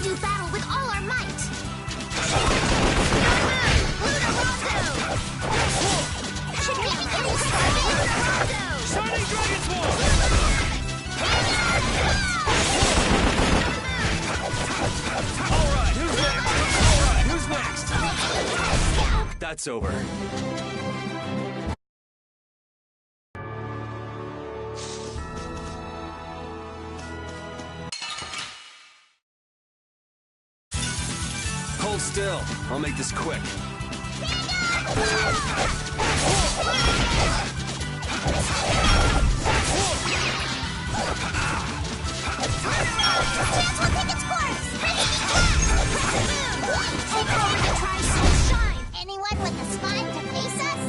do battle with all our might. Should we be getting Shining Dragon Swarm! Alright, who's next? Alright, who's next? That's over. Hold still. I'll make this quick. Anyone with the spine to face us?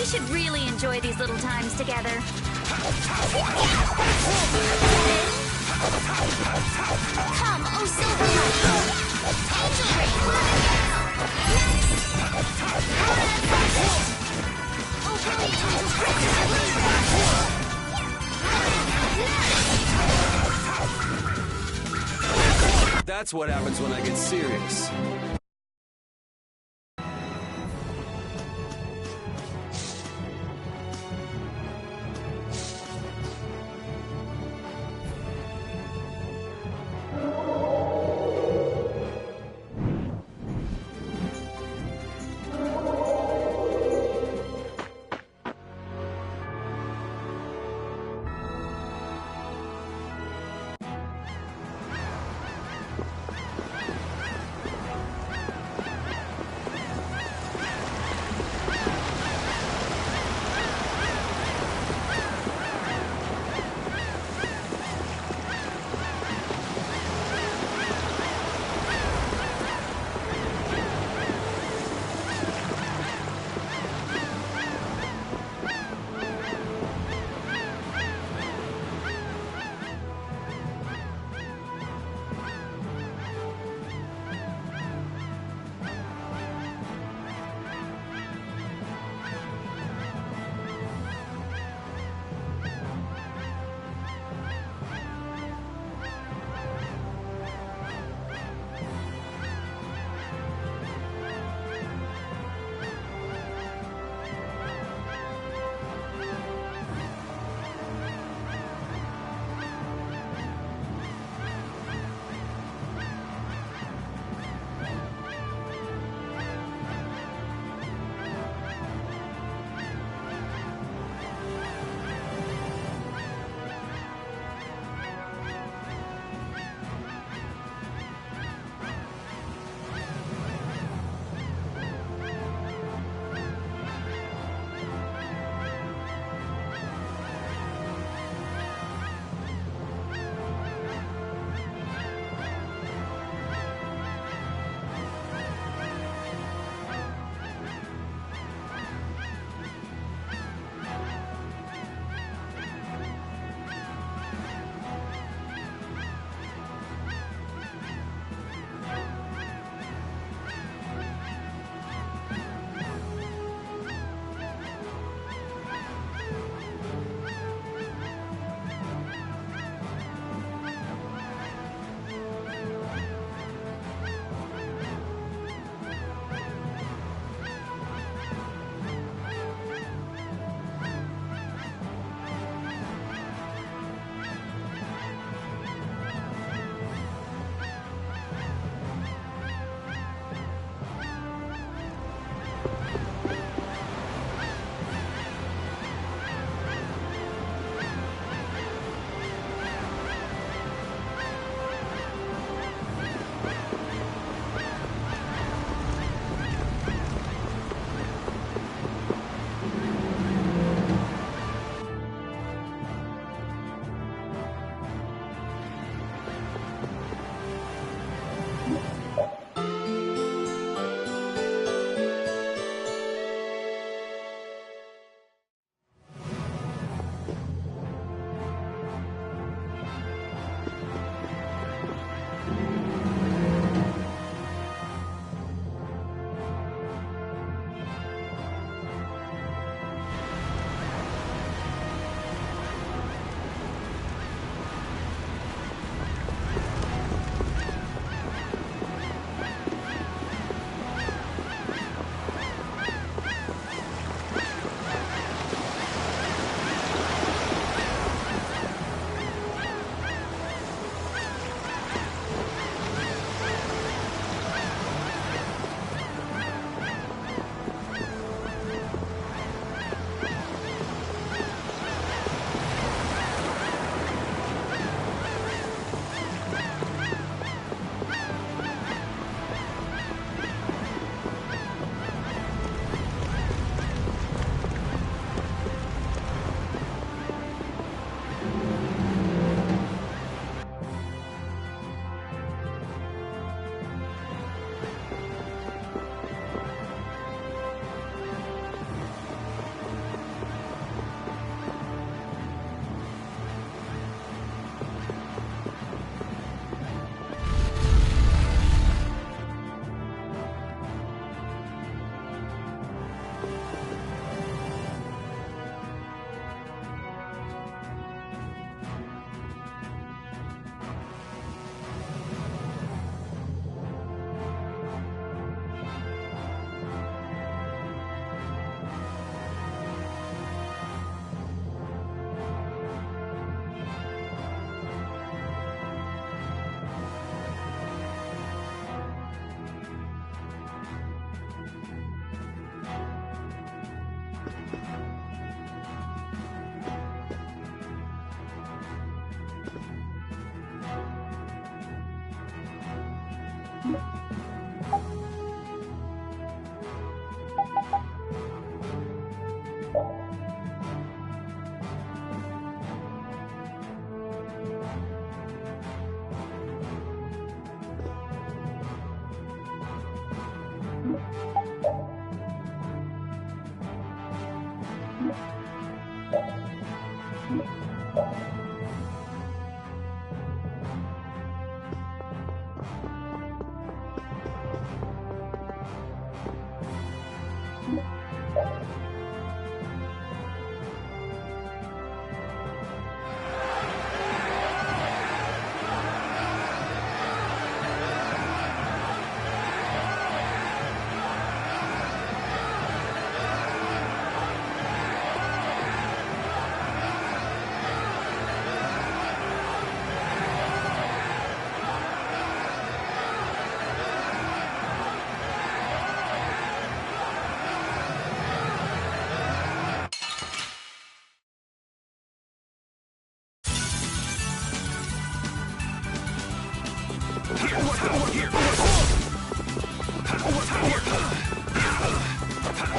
We should really enjoy these little times together. Come, oh Silverlight! Angel Ray, burn it down! Oh, brilliant Angel Prince! That's what happens when I get serious.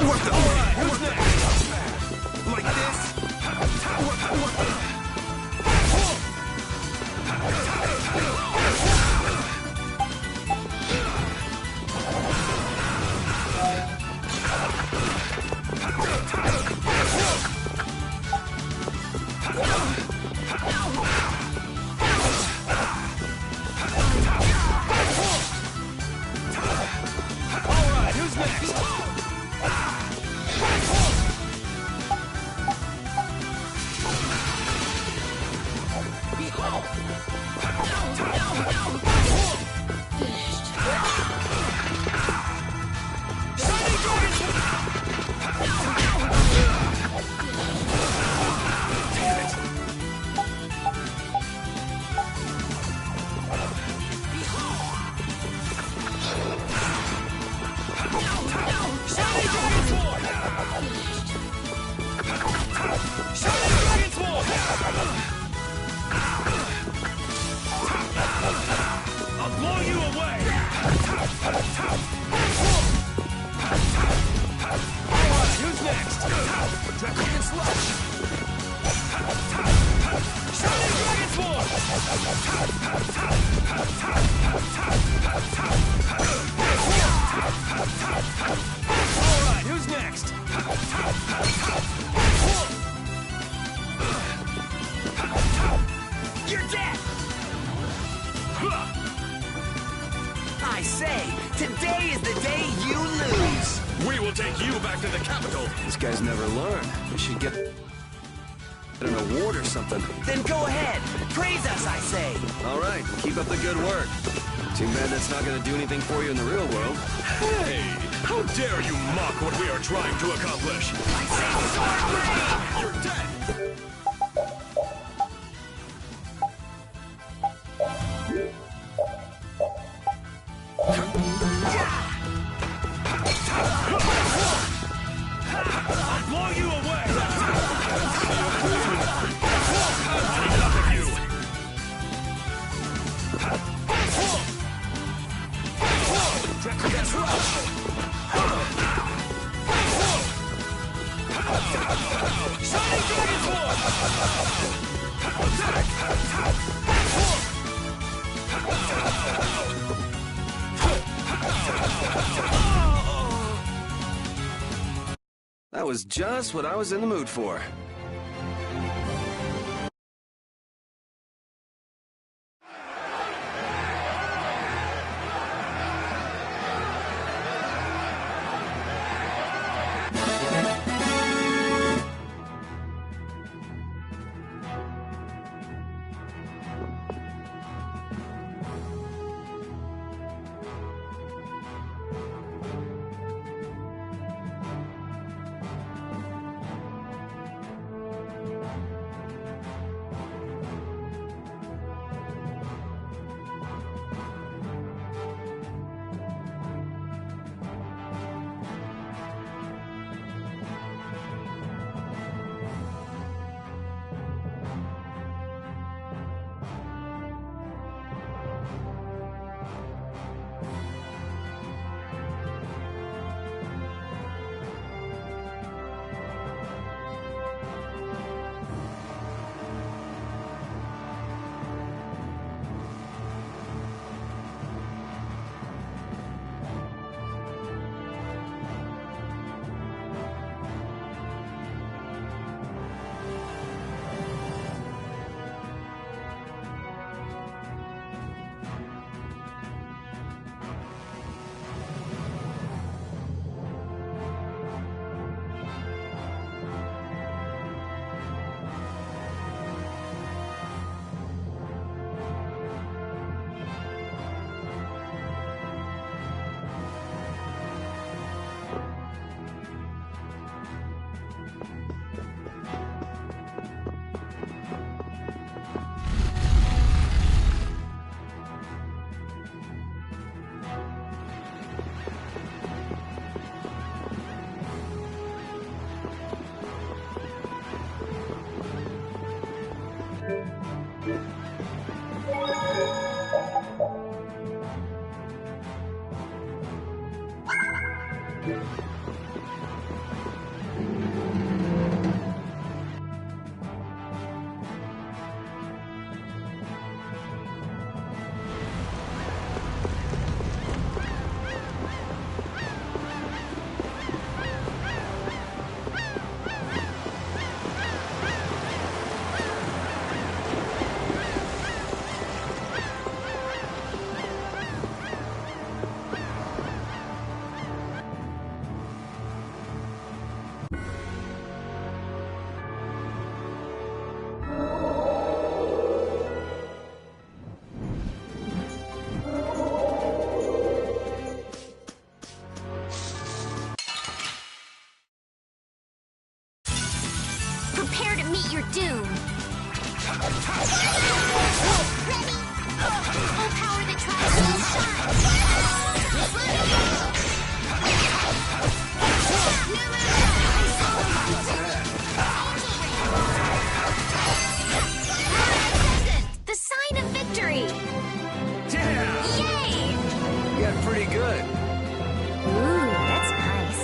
What the? Who's next? Like this? All right, who's next? I'll blow you away! Alright, who's next? Dragon Slash! Shining Dragon Sword! Alright, who's next? You're dead! I say, today is the day you lose. We will take you back to the capital. This guy's never learned. We should get an award or something. Then go ahead, praise us, I say. All right, keep up the good work. Too bad that's not going to do anything for you in the real world. Hey, how dare you mock what we are trying to accomplish? I say sword rain! You're dead. I'll blow you away! Enough of you! Dragon's Rush! Shining Dragon Sword! That was just what I was in the mood for. Prepare to meet your doom. Ready? Full power that tries to shine. The sign of victory. Yeah! Yay! You got pretty good. Ooh, that's nice.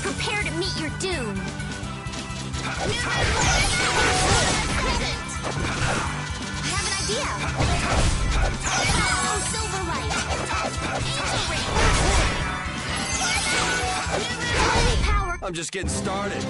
Prepare to meet your doom. I have an idea. Oh, silver light. Angel ring. Power. I'm just getting started.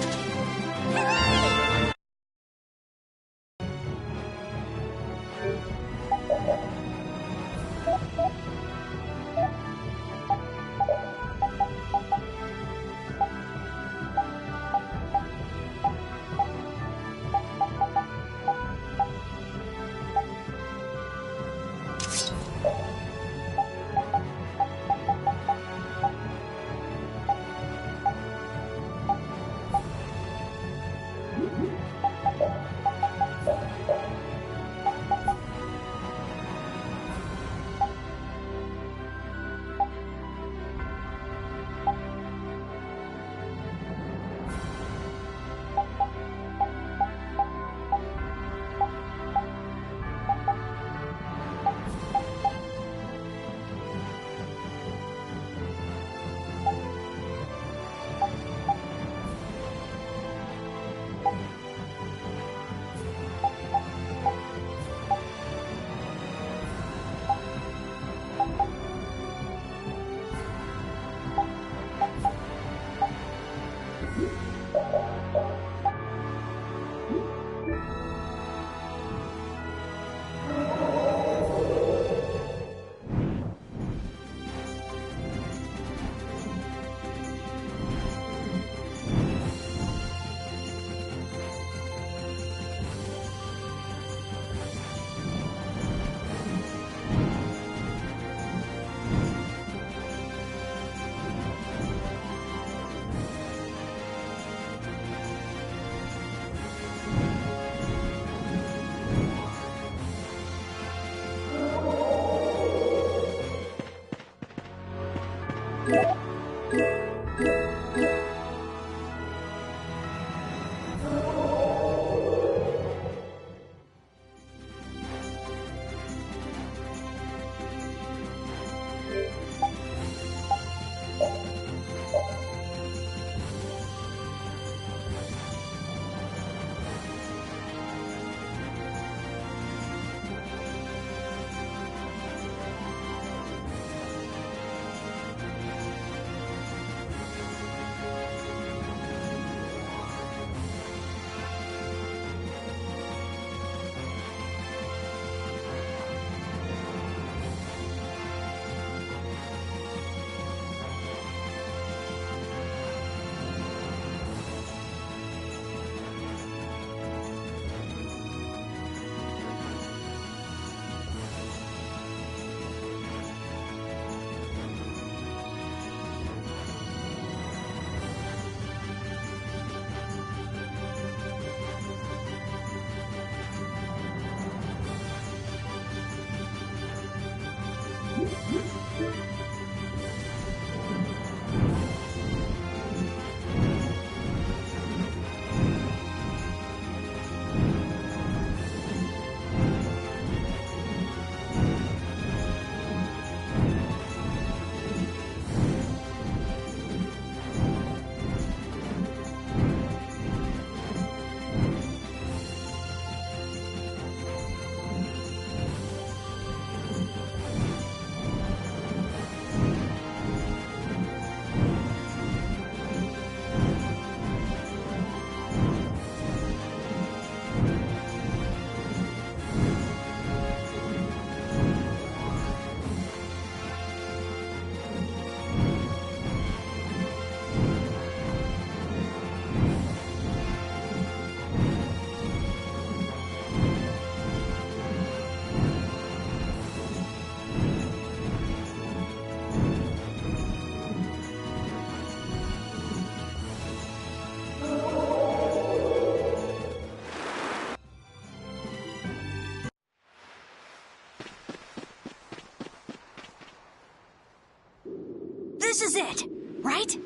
This is it, right?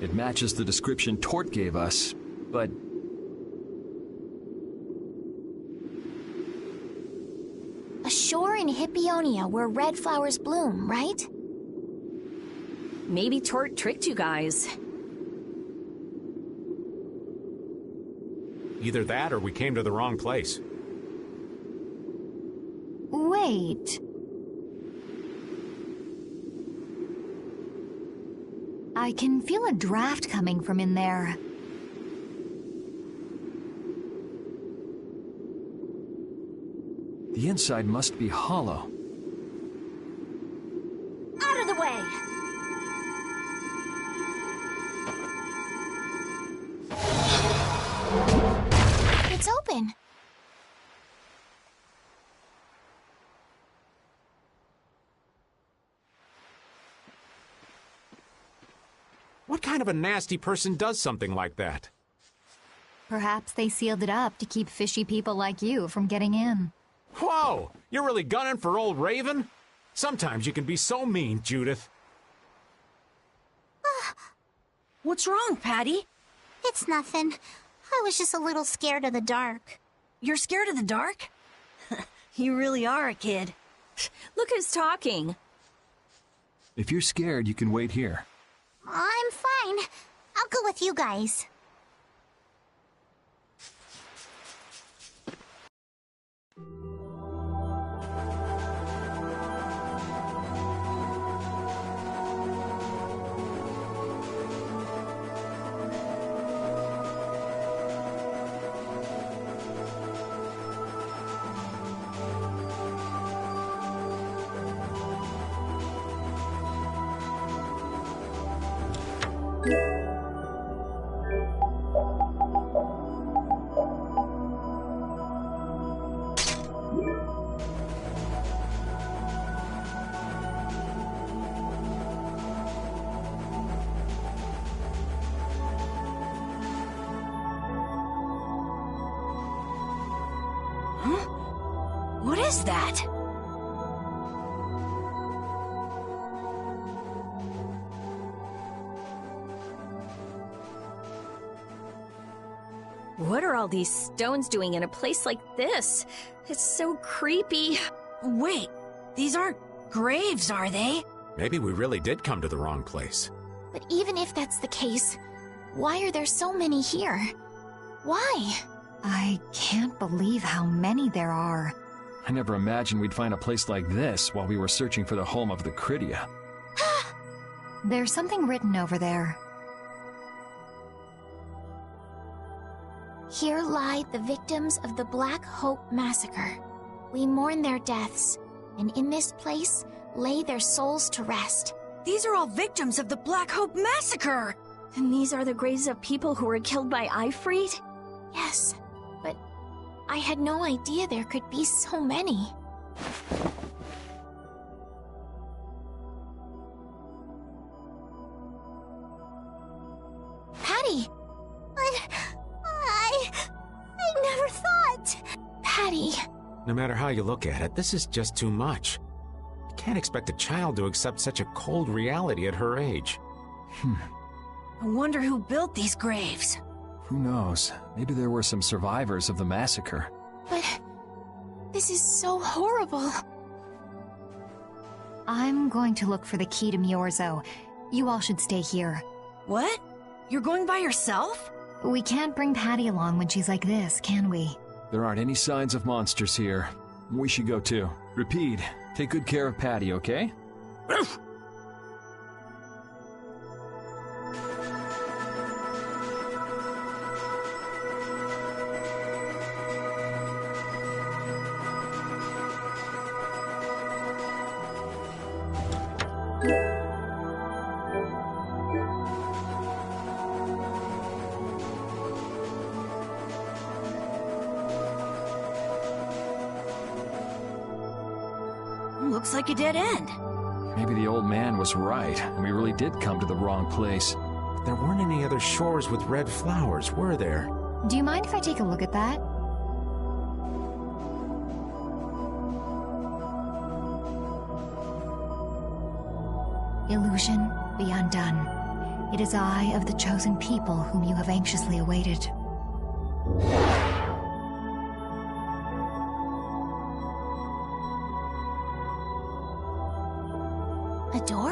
It matches the description Tort gave us, but... A shore in Hippionia where red flowers bloom, right? Maybe Tort tricked you guys. Either that or we came to the wrong place. Wait. I can feel a draft coming from in there. The inside must be hollow. Out of the way! It's open. What kind of a nasty person does something like that? Perhaps they sealed it up to keep fishy people like you from getting in. Whoa! You're really gunning for old Raven? Sometimes you can be so mean, Judith. What's wrong, Patty? It's nothing. I was just a little scared of the dark. You're scared of the dark? You really are a kid. Look who's talking. If you're scared, you can wait here. I'm fine. I'll go with you guys. What is that? What are all these stones doing in a place like this? It's so creepy. Wait, these aren't graves, are they? Maybe we really did come to the wrong place. But even if that's the case, why are there so many here? Why? I can't believe how many there are. I never imagined we'd find a place like this while we were searching for the home of the Critia. There's something written over there. Here lie the victims of the Black Hope Massacre. We mourn their deaths, and in this place lay their souls to rest. These are all victims of the Black Hope Massacre! And these are the graves of people who were killed by Ifrit? Yes, but I had no idea there could be so many. Patty! I never thought! Patty! No matter how you look at it, this is just too much. You can't expect a child to accept such a cold reality at her age. I wonder who built these graves. Who knows? Maybe there were some survivors of the massacre. But this is so horrible. I'm going to look for the key to Miorzo. You all should stay here. What? You're going by yourself? We can't bring Patty along when she's like this, can we? There aren't any signs of monsters here. We should go too. Repeat, take good care of Patty, okay? Looks like a dead end. Maybe the old man was right, and we really did come to the wrong place. But there weren't any other shores with red flowers, were there? Do you mind if I take a look at that? Illusion, be undone. It is I of the chosen people whom you have anxiously awaited. A door?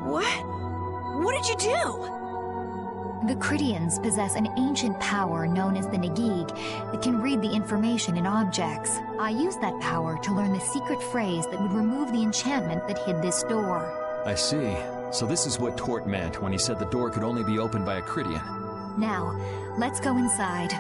What? What did you do? The Critians possess an ancient power known as the Negig that can read the information in objects. I used that power to learn the secret phrase that would remove the enchantment that hid this door. I see. So this is what Tort meant when he said the door could only be opened by a Critian. Now, let's go inside.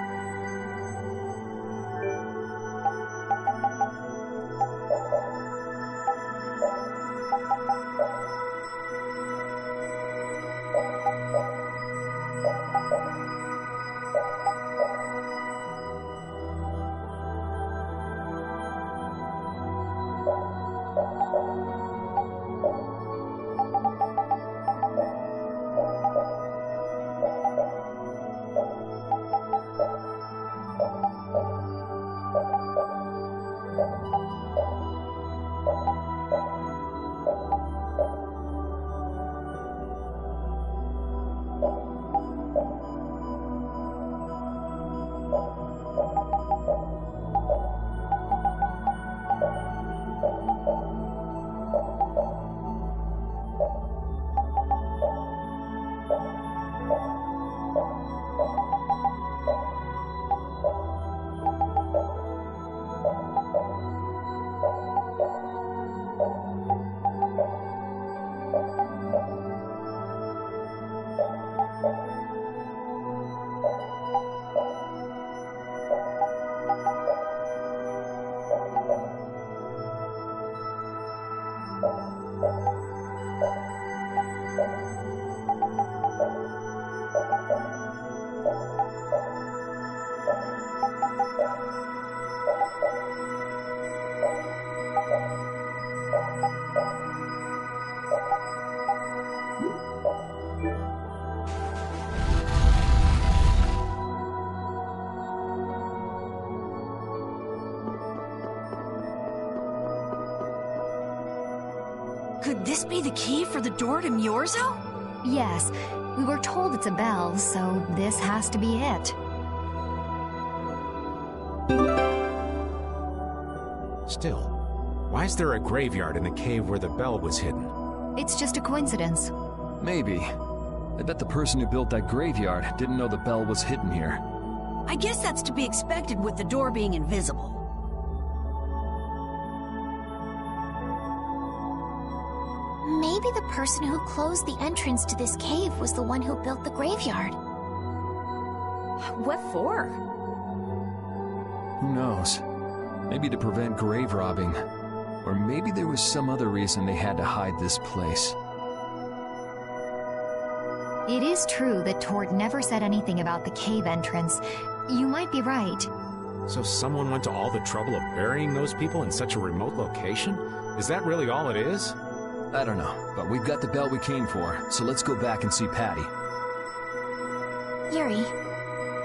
must be the key for the door to Myorzo? Yes, we were told it's a bell, so this has to be it. Still, why is there a graveyard in the cave where the bell was hidden? It's just a coincidence. Maybe. I bet the person who built that graveyard didn't know the bell was hidden here. I guess that's to be expected with the door being invisible. Maybe the person who closed the entrance to this cave was the one who built the graveyard. What for? Who knows? Maybe to prevent grave robbing. Or maybe there was some other reason they had to hide this place. It is true that Tort never said anything about the cave entrance. You might be right. So someone went to all the trouble of burying those people in such a remote location? Is that really all it is? I don't know, but we've got the bell we came for, so let's go back and see Patty. Yuri,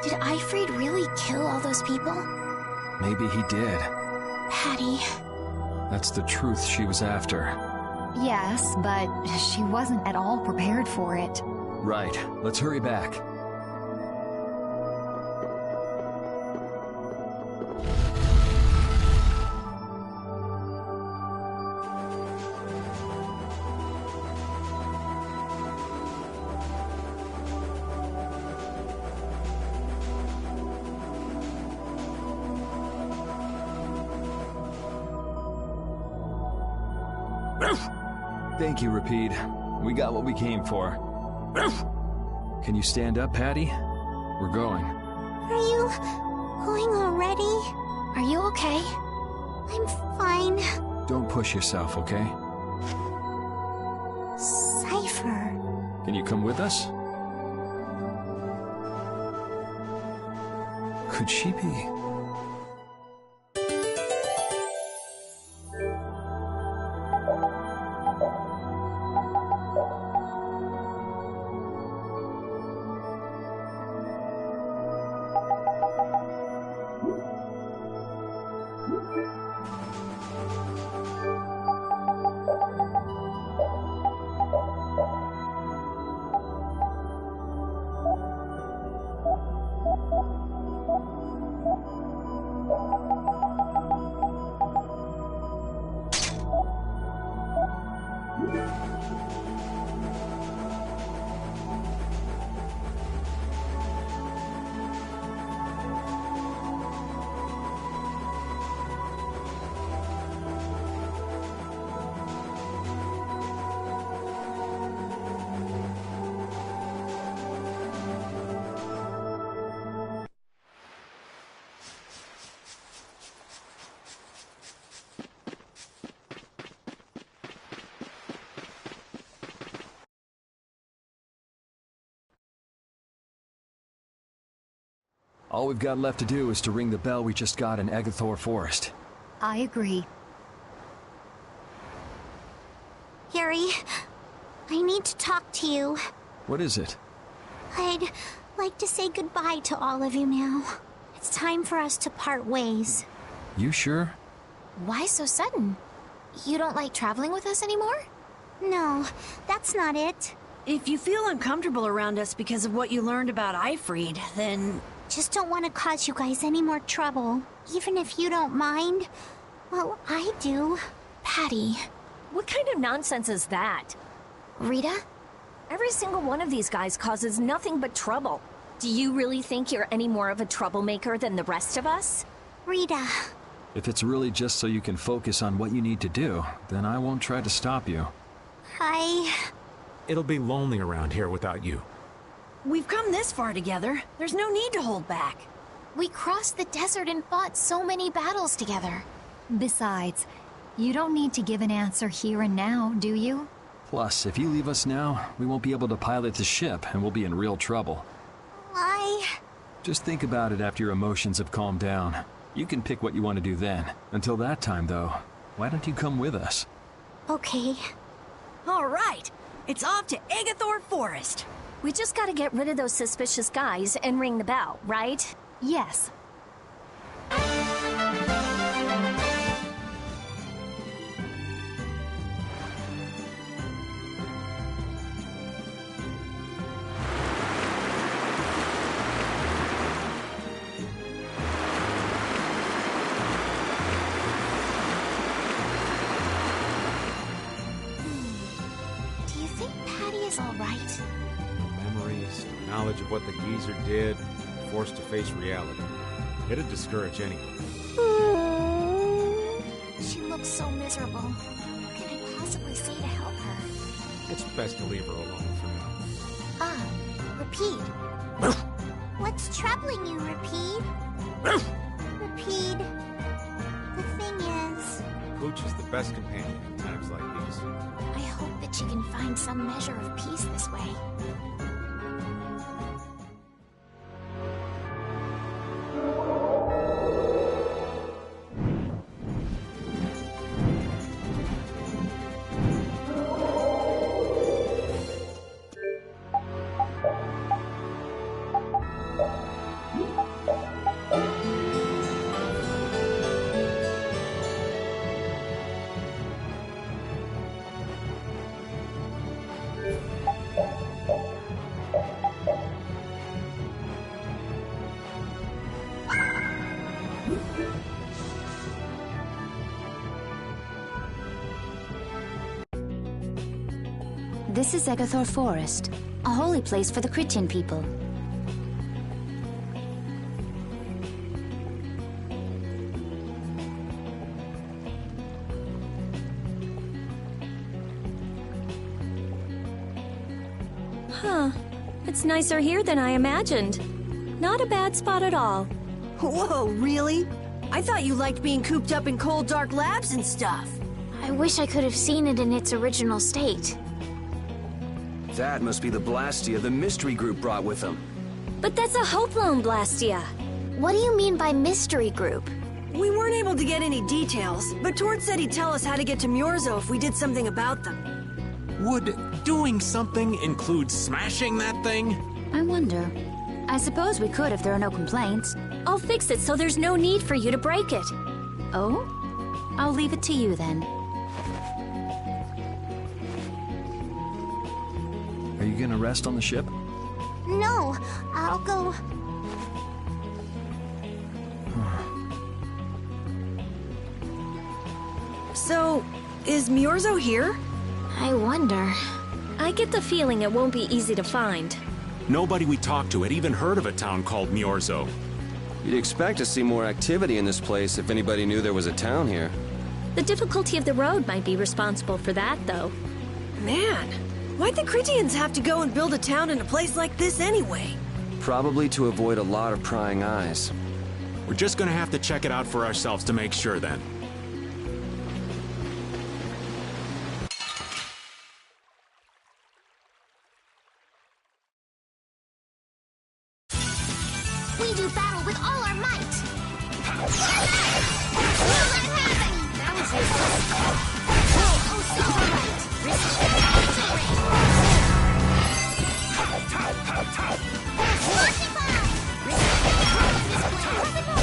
did Eifried really kill all those people? Maybe he did. Patty. That's the truth she was after. Yes, but she wasn't at all prepared for it. Right. Let's hurry back. Thank you, Rapide. We got what we came for. Can you stand up, Patty? We're going. Are you going already? Are you okay? I'm fine. Don't push yourself, okay? Cypher. Can you come with us? Could she be? All we've got left to do is to ring the bell we just got in Agathor Forest. I agree. Yuri, I need to talk to you. What is it? I'd like to say goodbye to all of you now. It's time for us to part ways. You sure? Why so sudden? You don't like traveling with us anymore? No, that's not it. If you feel uncomfortable around us because of what you learned about Eifried, then... Just don't want to cause you guys any more trouble. Even if you don't mind. Well, I do. Patty. What kind of nonsense is that? Rita? Every single one of these guys causes nothing but trouble. Do you really think you're any more of a troublemaker than the rest of us? Rita. If it's really just so you can focus on what you need to do, then I won't try to stop you. It'll be lonely around here without you. We've come this far together. There's no need to hold back. We crossed the desert and fought so many battles together. Besides, you don't need to give an answer here and now, do you? Plus, if you leave us now, we won't be able to pilot the ship and we'll be in real trouble. Just think about it after your emotions have calmed down. You can pick what you want to do then. Until that time, though, why don't you come with us? Okay. All right. It's off to Agathor Forest. We just gotta get rid of those suspicious guys and ring the bell, right? Yes. Knowledge of what the geezer did, forced to face reality. It'd discourage anyone. She looks so miserable. What can I possibly say to help her? It's best to leave her alone for now. Ah, Rapide. What's troubling you, Rapide? Rapide. The thing is... Pooch is the best companion in times like these. I hope that she can find some measure of peace this way. This is Egathor Forest, a holy place for the Christian people. Huh. It's nicer here than I imagined. Not a bad spot at all. Whoa, really? I thought you liked being cooped up in cold, dark labs and stuff. I wish I could have seen it in its original state. That must be the Blastia the mystery group brought with them. But that's a Hope Loan Blastia. What do you mean by mystery group? We weren't able to get any details, but Tord said he'd tell us how to get to Myorzo if we did something about them. Would doing something include smashing that thing? I wonder. I suppose we could if there are no complaints. I'll fix it so there's no need for you to break it. Oh? I'll leave it to you then. Are you gonna rest on the ship? No, I'll go... So, is Myorzo here? I wonder... I get the feeling it won't be easy to find. Nobody we talked to had even heard of a town called Myorzo. You'd expect to see more activity in this place if anybody knew there was a town here. The difficulty of the road might be responsible for that, though. Man, why'd the Critians have to go and build a town in a place like this anyway? Probably to avoid a lot of prying eyes. We're just gonna have to check it out for ourselves to make sure then. We do battle with all our might! That was oh, Silverlight!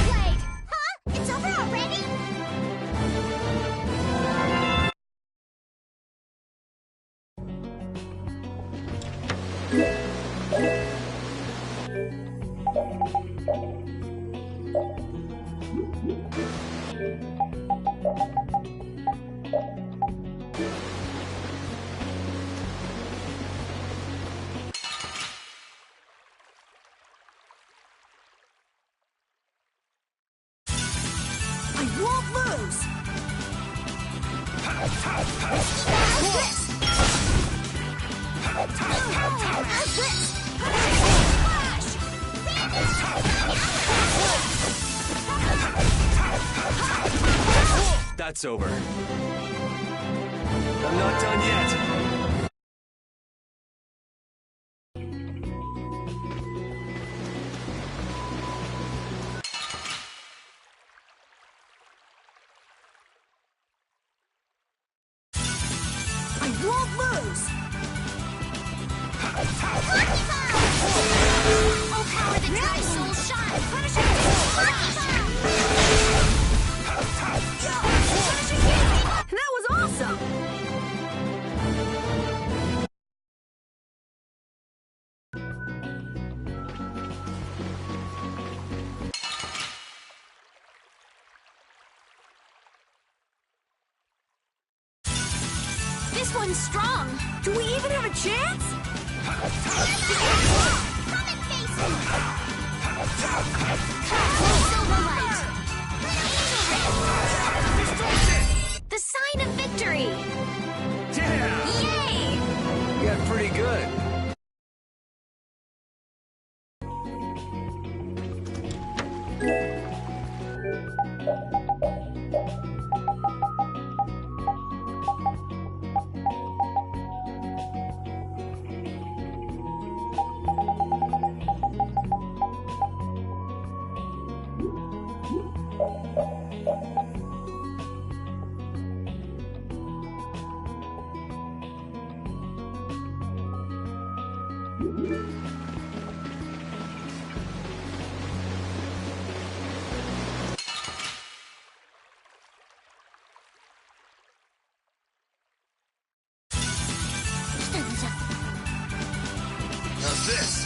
Blade! Huh? It's over already? I won't lose! That's over. I'm not done yet. I won't lose! Oh, power that drives souls shine! Punishing That was awesome! This one's strong! Do we even have a chance? Come How's this?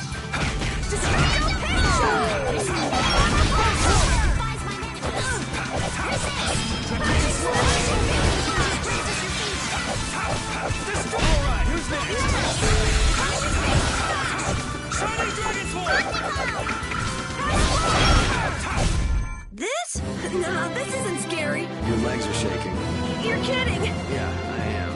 Alright, who's next? Shining Dragon Sword! This? No, this isn't scary. Your legs are shaking. You're kidding. Yeah, I am.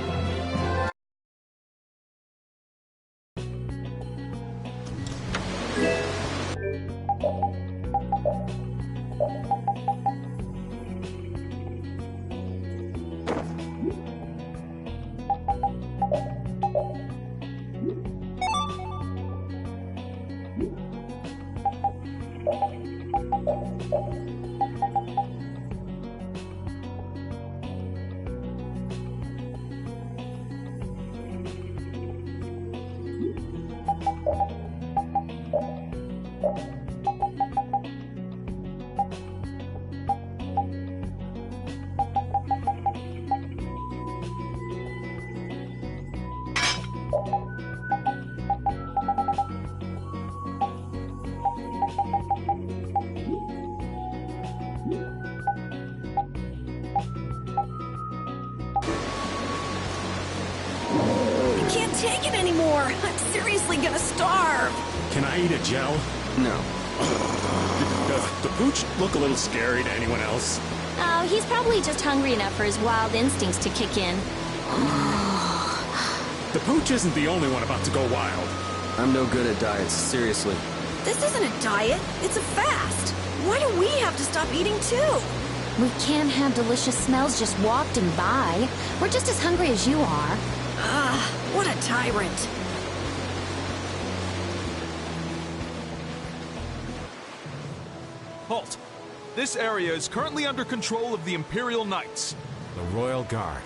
I can't take it anymore. I'm seriously gonna starve. Can I eat a gel? No. Does the pooch look a little scary to anyone else? Oh, he's probably just hungry enough for his wild instincts to kick in. The pooch isn't the only one about to go wild. I'm no good at diets, seriously. This isn't a diet. It's a fast. Why do we have to stop eating too? We can't have delicious smells just wafting by. We're just as hungry as you are. Ah, what a tyrant. Halt! This area is currently under control of the Imperial Knights. The Royal Guard.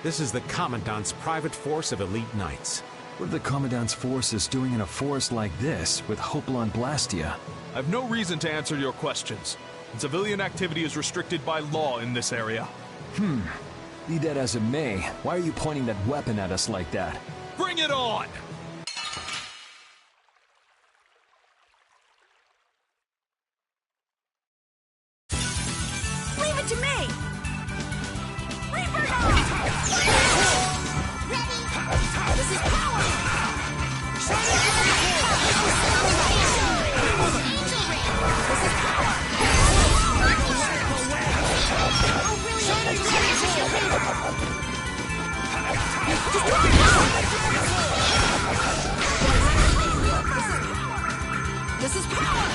This is the Commandant's private force of elite knights. What are the Commandant's forces doing in a forest like this with Hopalon Blastia? I've no reason to answer your questions. Civilian activity is restricted by law in this area. Be that as it may, why are you pointing that weapon at us like that? Bring it on! Leave it to me. Reaper! This is power! This is power!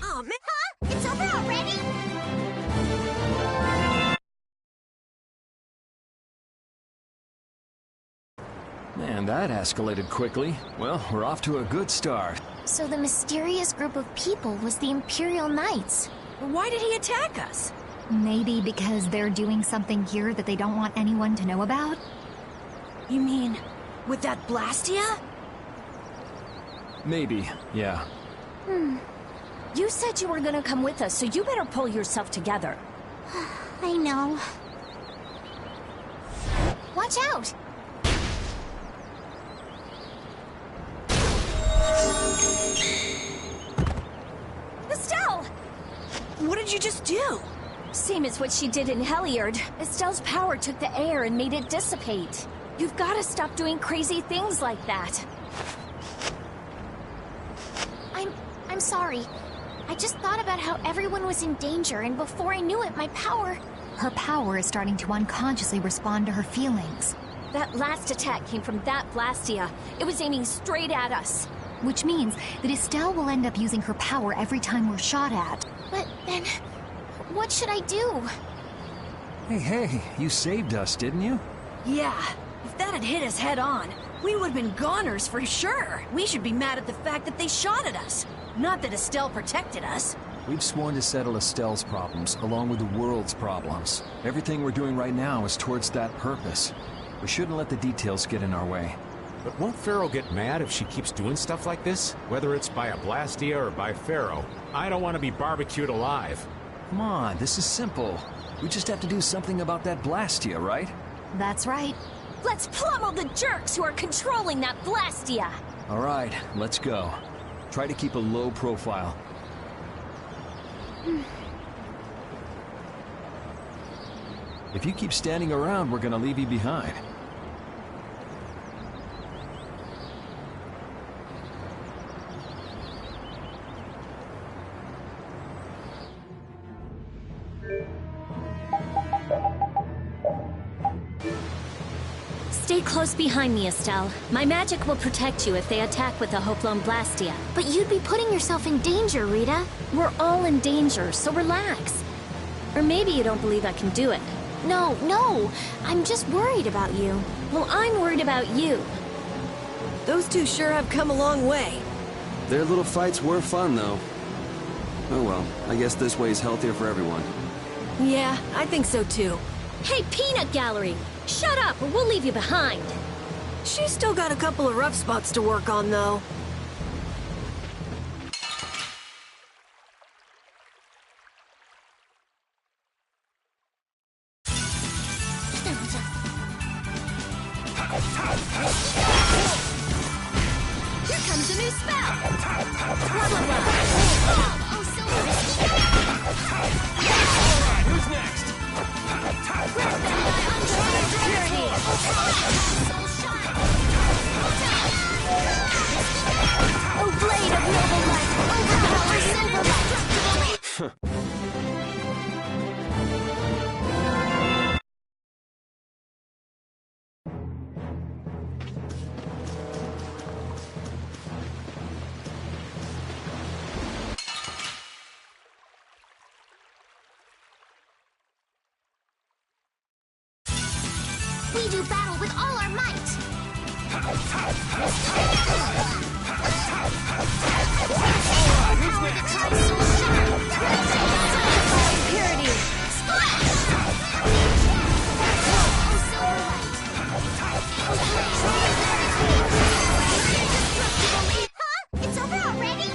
Oh, man. Huh? It's over already? Man, that escalated quickly. Well, we're off to a good start. So the mysterious group of people was the Imperial Knights. Why did he attack us? Maybe because they're doing something here that they don't want anyone to know about? You mean, with that Blastia? Maybe, yeah. You said you were gonna come with us, so you better pull yourself together. I know. Watch out! Estelle! What did you just do? Same as what she did in Heliard. Estelle's power took the air and made it dissipate. You've gotta stop doing crazy things like that. I'm sorry. I just thought about how everyone was in danger, and before I knew it, my power... Her power is starting to unconsciously respond to her feelings. That last attack came from that Blastia. It was aiming straight at us. Which means that Estelle will end up using her power every time we're shot at. But then... what should I do? Hey, you saved us, didn't you? Yeah, if that had hit us head on, we would have been goners for sure. We should be mad at the fact that they shot at us, not that Estelle protected us. We've sworn to settle Estelle's problems, along with the world's problems. Everything we're doing right now is towards that purpose. We shouldn't let the details get in our way. But won't Pharaoh get mad if she keeps doing stuff like this? Whether it's by a Blastia or by Pharaoh. I don't want to be barbecued alive. Come on, this is simple. We just have to do something about that Blastia, right? That's right. Let's pummel the jerks who are controlling that Blastia! All right, let's go. Try to keep a low profile. If you keep standing around, we're gonna leave you behind. Stay close behind me, Estelle. My magic will protect you if they attack with the Hopelone Blastia. But you'd be putting yourself in danger, Rita. We're all in danger, so relax. Or maybe you don't believe I can do it. No. I'm just worried about you. Well, I'm worried about you. Those two sure have come a long way. Their little fights were fun, though. Oh well, I guess this way is healthier for everyone. Yeah, I think so too. Hey, Peanut Gallery! Shut up, or we'll leave you behind! She's still got a couple of rough spots to work on, though. Here comes a new spell! Blah, blah, blah. Oh, so risky! Alright, who's next? Oh, blade of noble light! Overpower silver light! We do battle with all our might! Power that tries soul shine! Purity! Splash! Oh, silver light! Huh? It's over already?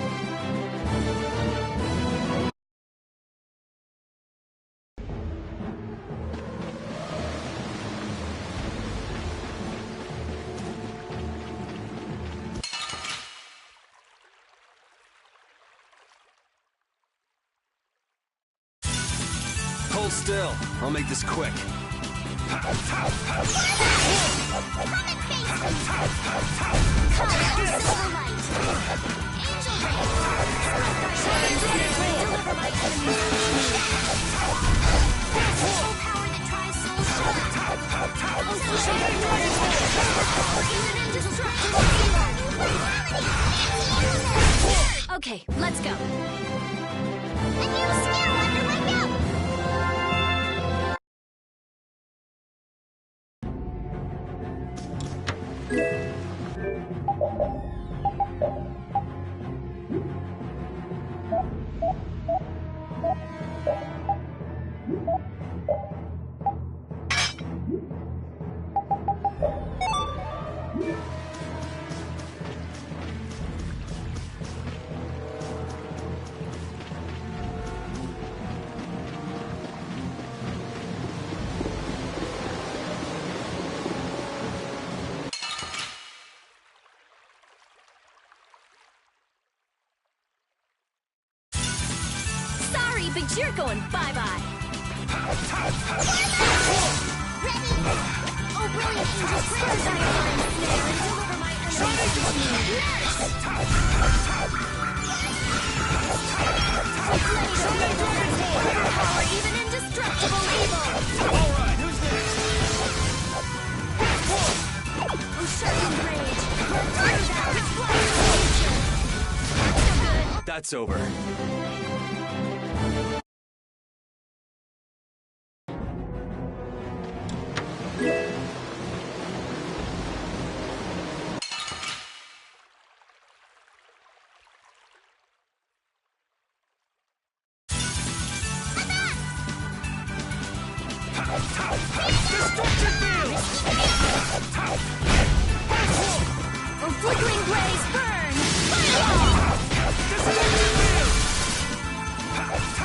Hold still. I'll make this quick. Okay, let's go. A new skill under my belt! Sorry, but you're going bye-bye. Ready? Oh, brilliant angel, cleanse thy divine snare and deliver my enemies to me. Nurse! Overpower even indestructible evil! Alright, who's next? Oh, sharpened rage! Burn through that which blocks the future! So good! That's over. Destruction field! Oh, flickering blaze, burn! Fireball! Destruction field!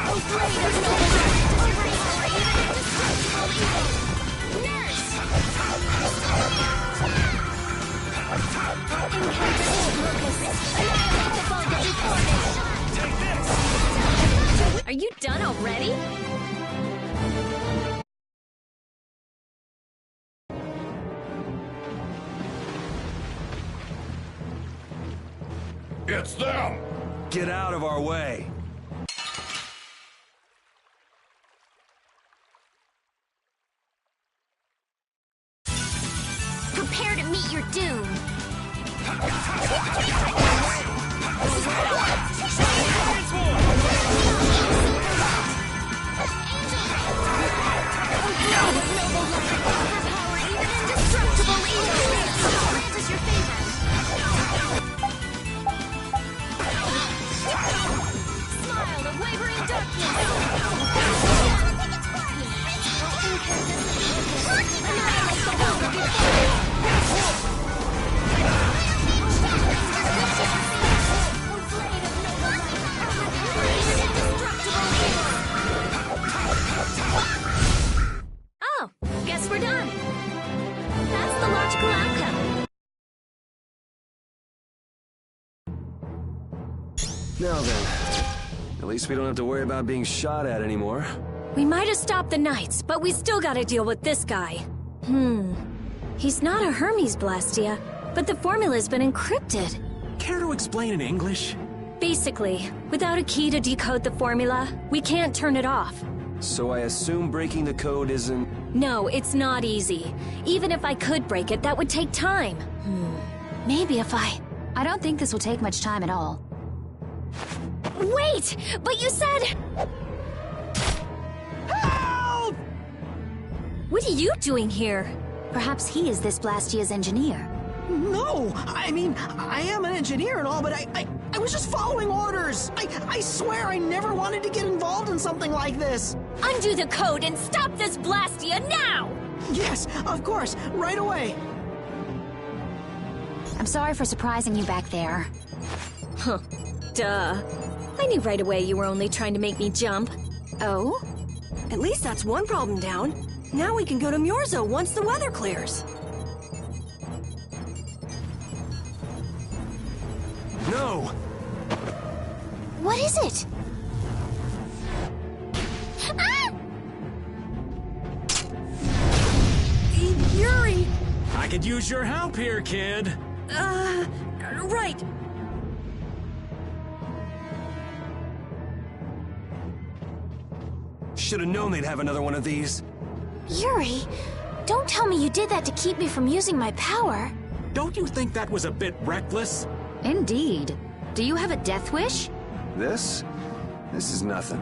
Oh, blade of noble light, overpower even indestructible evil! Nurse! Incantation locus! Annihilate the bulk of deformity! Take this! Are you done already? It's them! Get out of our way! Prepare to meet your doom! Oh, guess we're done. That's the logical outcome. Now then, at least we don't have to worry about being shot at anymore. We might have stopped the Knights, but we still gotta deal with this guy. He's not a Hermes Blastia, but the formula's been encrypted. Care to explain in English? Basically, without a key to decode the formula, we can't turn it off. So I assume breaking the code isn't... No, it's not easy. Even if I could break it, that would take time. Maybe if I don't think this will take much time at all. Wait! But you said... Help! What are you doing here? Perhaps he is this Blastia's engineer. No! I mean, I am an engineer and all, but I was just following orders! I swear I never wanted to get involved in something like this! Undo the code and stop this Blastia now! Yes, of course, right away! I'm sorry for surprising you back there. Huh. Duh. I knew right away you were only trying to make me jump. Oh? At least that's one problem down. Now we can go to Myorzo once the weather clears. No! What is it? Ah! Yuri! I could use your help here, kid. Right. Should have known they'd have another one of these. Yuri, don't tell me you did that to keep me from using my power. Don't you think that was a bit reckless? Indeed. Do you have a death wish? This? This is nothing.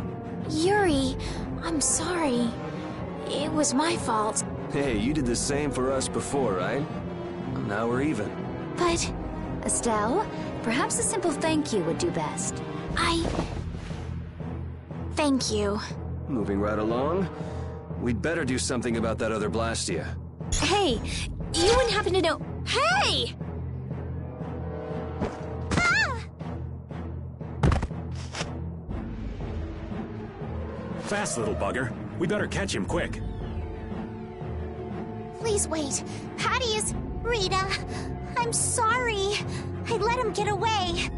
Yuri, I'm sorry. It was my fault. Hey, you did the same for us before, right? Now we're even. But Estelle, perhaps a simple thank you would do best. Thank you. Moving right along, we'd better do something about that other Blastia. Hey, you wouldn't happen to know... Hey! Fast, little bugger. We better catch him quick. Please wait. Patty is... Rita, I'm sorry. I let him get away.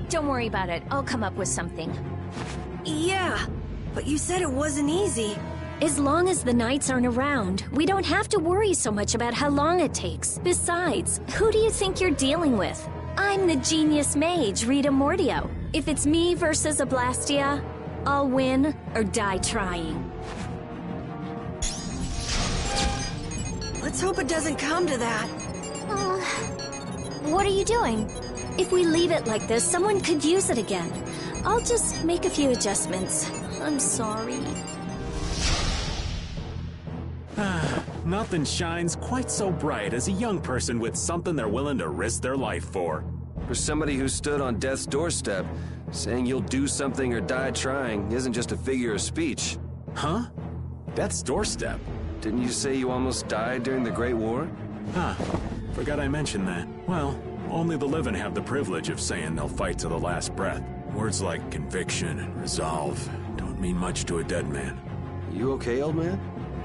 Don't worry about it. I'll come up with something. Yeah, but you said it wasn't easy. As long as the Knights aren't around, we don't have to worry so much about how long it takes. Besides, who do you think you're dealing with? I'm the genius mage, Rita Mordio. If it's me versus a Blastia, I'll win or die trying. Let's hope it doesn't come to that. What are you doing? If we leave it like this, someone could use it again. I'll just make a few adjustments. I'm sorry. Nothing shines quite so bright as a young person with something they're willing to risk their life for. For somebody who stood on death's doorstep, saying you'll do something or die trying isn't just a figure of speech. Huh? Death's doorstep? Didn't you say you almost died during the Great War? Huh. Forgot I mentioned that. Well, only the living have the privilege of saying they'll fight to the last breath. Words like conviction and resolve don't mean much to a dead man. You okay, old man?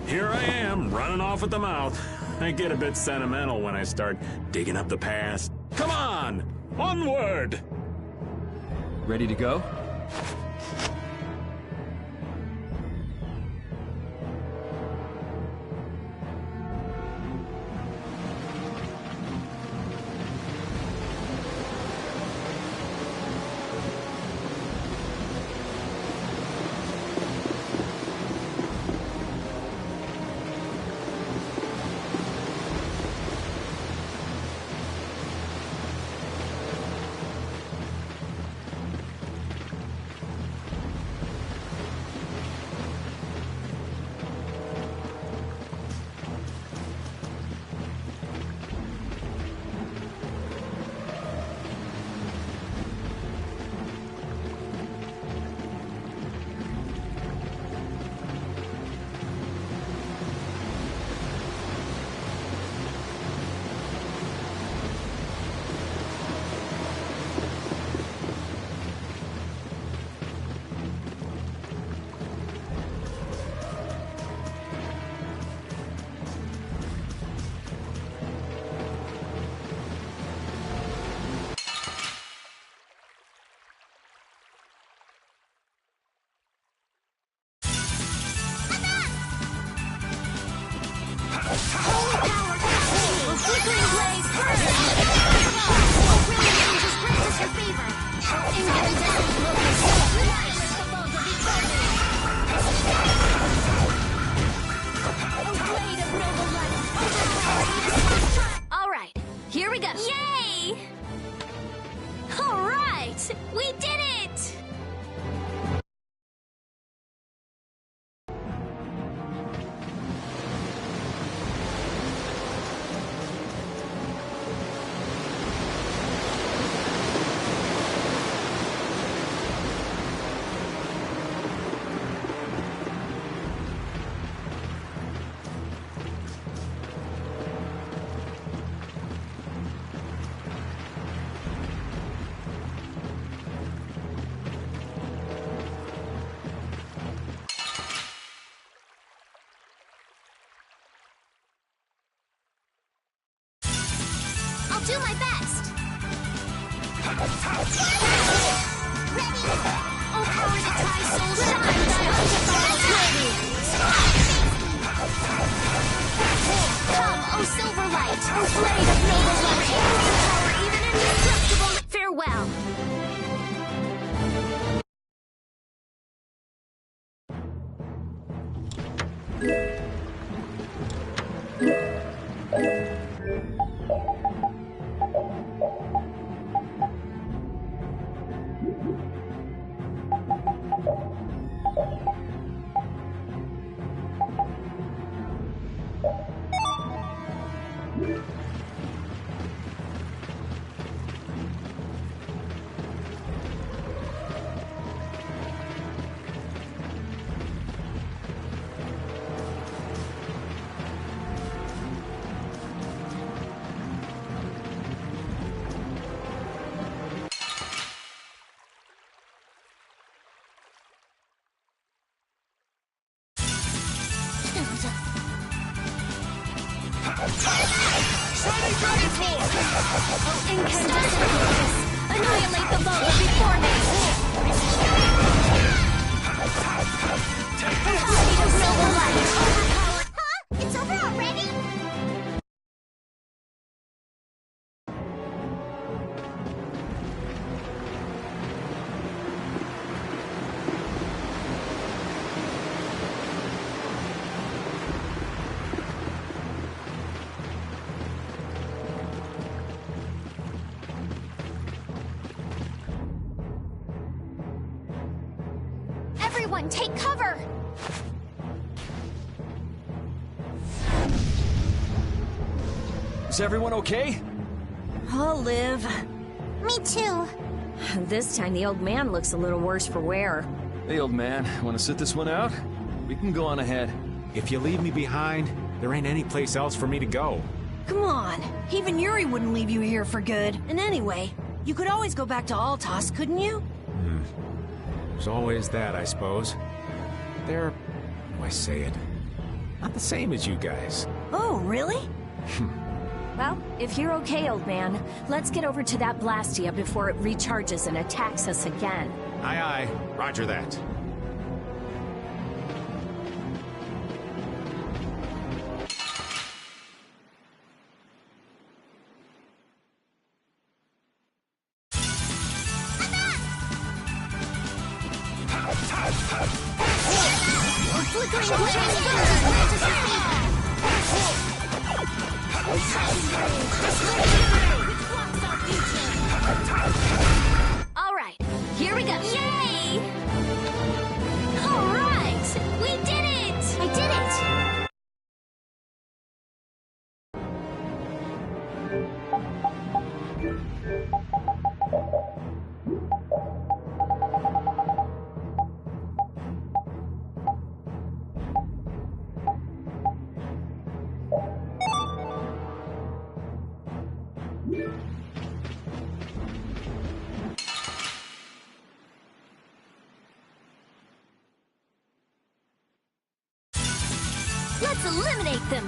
Here I am, running off at the mouth. I get a bit sentimental when I start digging up the past. Come on! Onward! Ready to go? All right, here we go. Yay! All right, we did it! I'll do my best. Ready? Oh, power to tie soul shine, thy undefined radiance. Come, oh silver light, oh blade of noble light, power even indestructible. Farewell. Shining Dragon Force! Oh, incandescent focus! Annihilate the foe before me! Body of silver light! Overpowered! Huh? It's over already? Everyone, take cover! Is everyone okay? I'll live. Me too. This time the old man looks a little worse for wear. Hey, old man, want to sit this one out? We can go on ahead. If you leave me behind, there ain't any place else for me to go. Come on. Even Yuri wouldn't leave you here for good. And anyway, you could always go back to Altos, couldn't you? There's always that, I suppose. They're, how do I say it? Not the same as you guys. Oh, really? Well, if you're okay, old man, let's get over to that Blastia before it recharges and attacks us again. Aye, aye. Roger that. All right, here we go. Yay! All right, we did it! I did it! Let's eliminate them!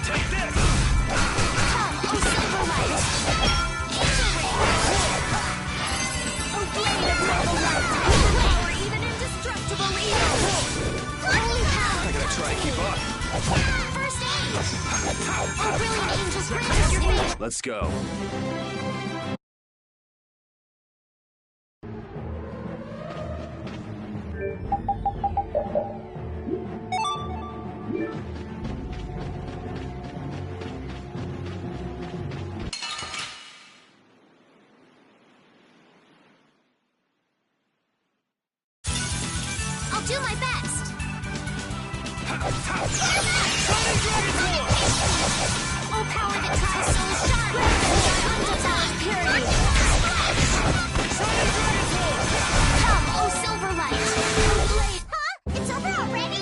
Take this! Come, oh Silverlight! Oh blade of noble light! Or even indestructible evil! Holy power! I gotta try and keep up. First aid! Oh brilliant angels, grant us your aid! Let's go. I'll do my best! Oh power that tries souls shine! Undefiled purity! Come, oh Silverlight! Oh blade! Huh? It's over already?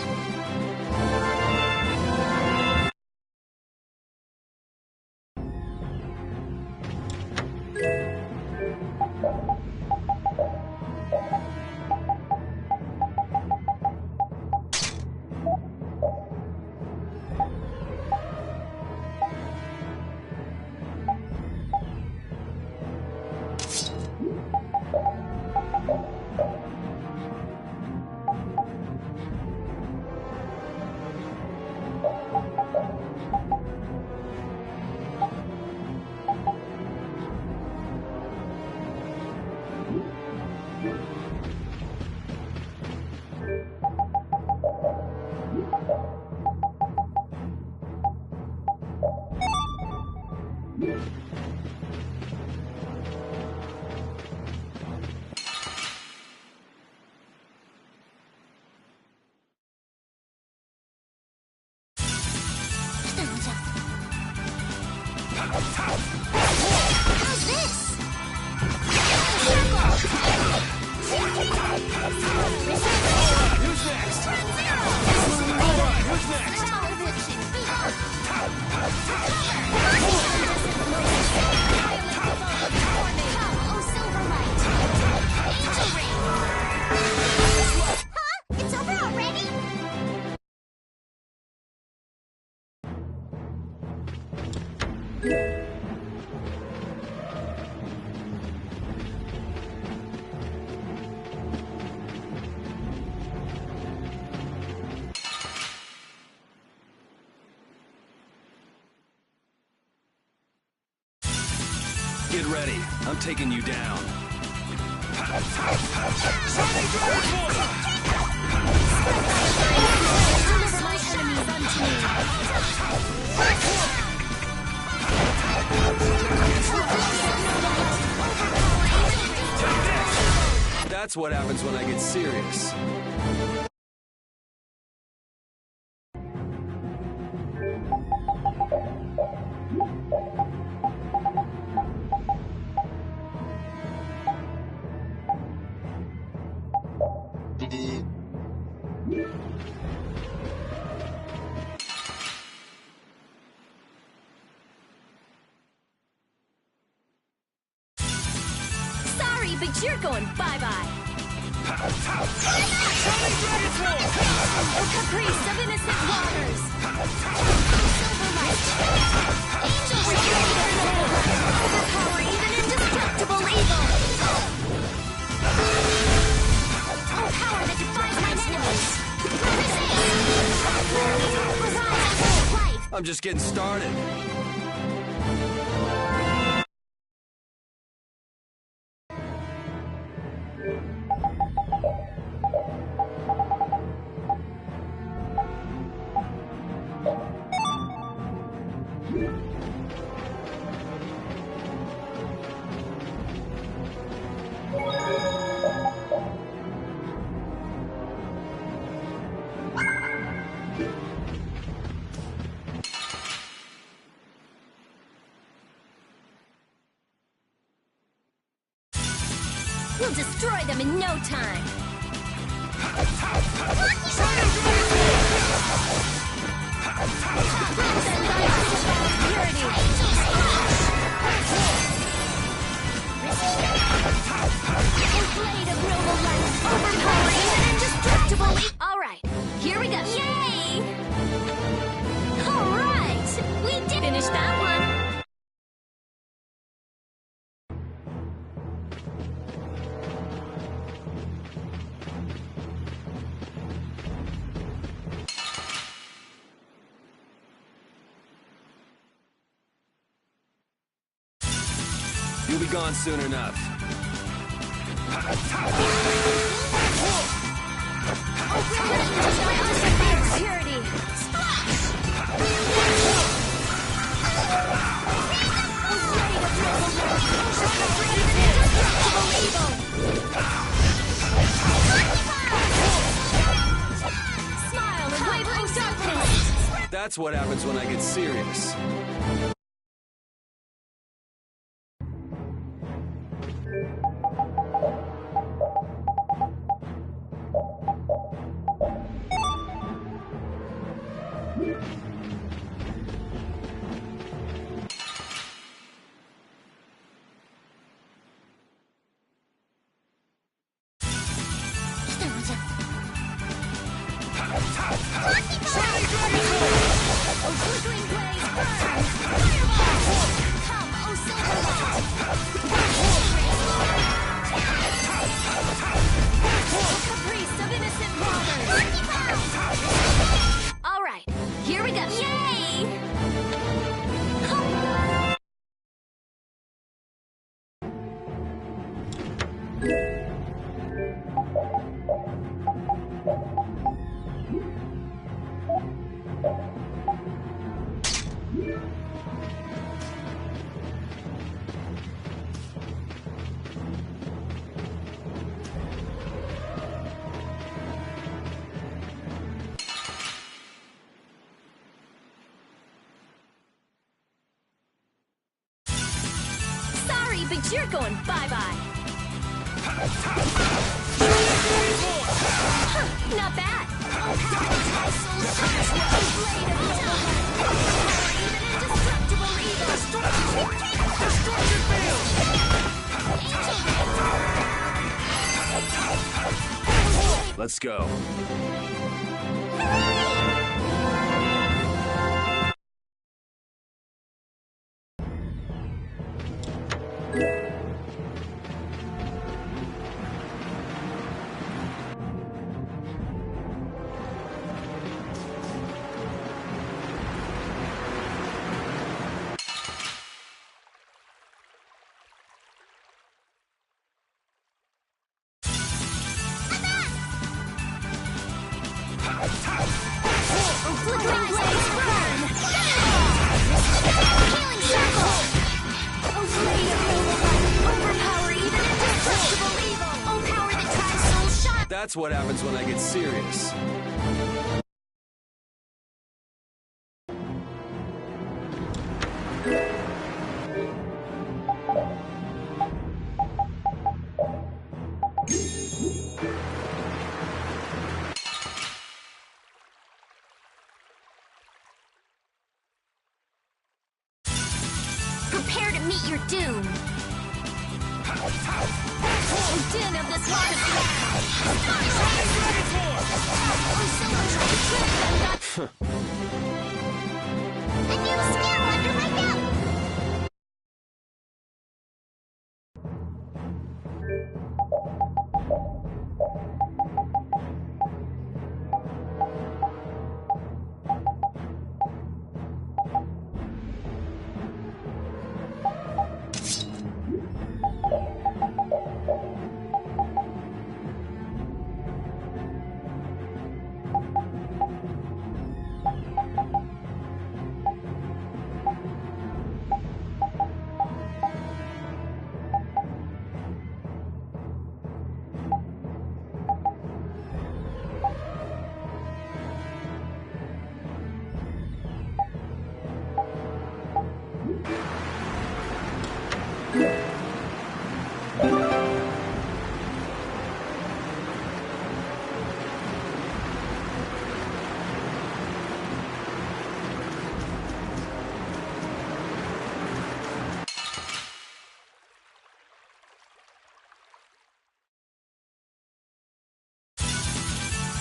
How's this? Who's next? Alright, who's next? Huh? It's over already? Get ready. I'm taking you down. That's what happens when I get serious. Sorry, but you're going bye-bye. Oh, caprice of innocent waters. Silverlight. Angel overpower even indestructible evil. Oh, power that defies my enemies. I'm just getting started. We'll destroy them in no time. All right, here we go. Yay! All right, we did finish that one. You'll be gone soon enough. That's what happens when I get serious. All right, here we go. Yay! Sorry, but you're going bye-bye. Not bad. Let's go. That's what happens when I get serious. meet your doom. The din of this hardest land. A new skill under my belt.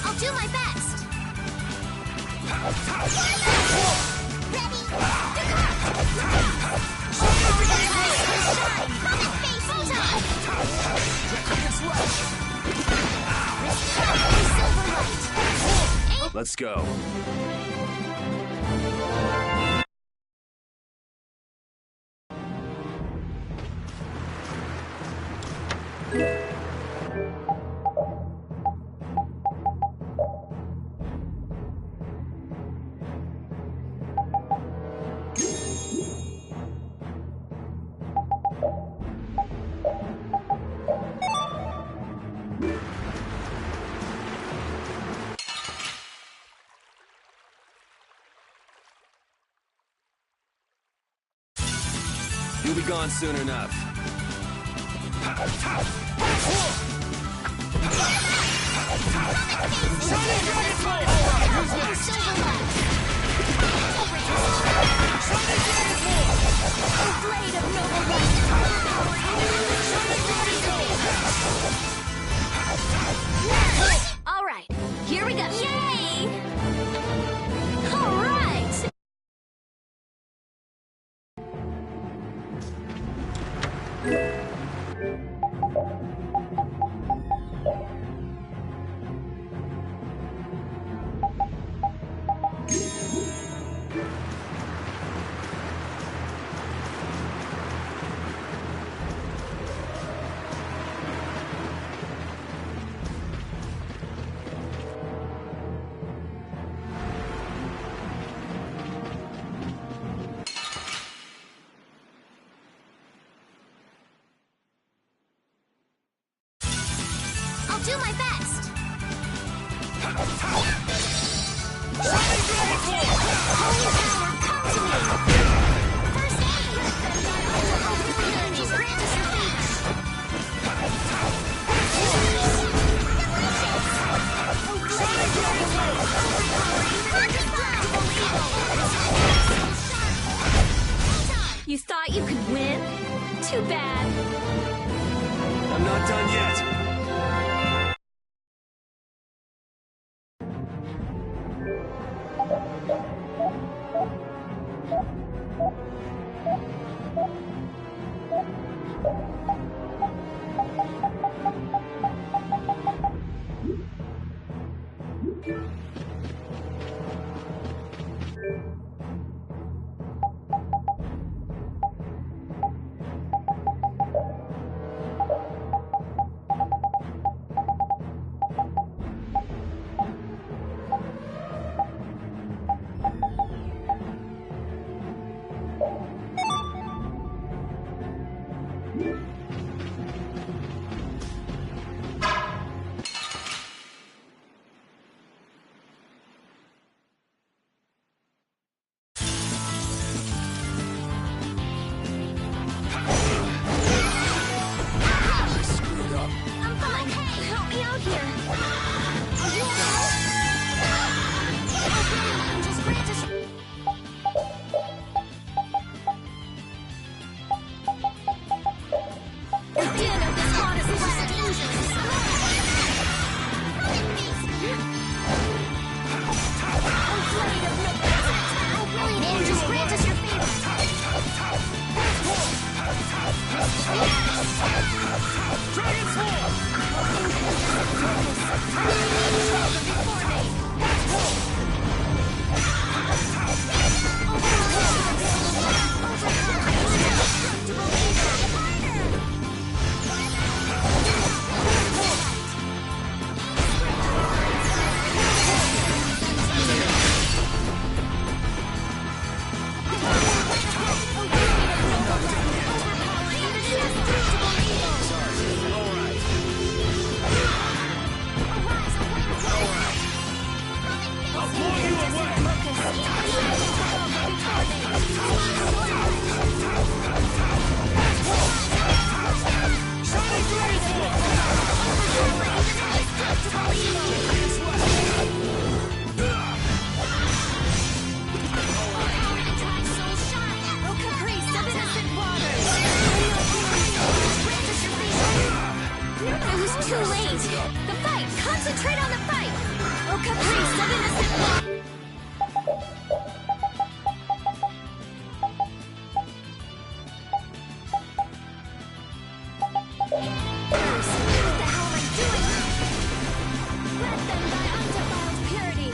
I'll do my best. Let's go. You'll be gone soon enough. All right, here we go. Yay! All right! I'll do my best. Holy power, come to me. First aid. Abilities grant us reach. You thought you could win? Too bad. I'm not done yet. caprice of innocent love. What the hell am I doing? Red them by undefiled purity.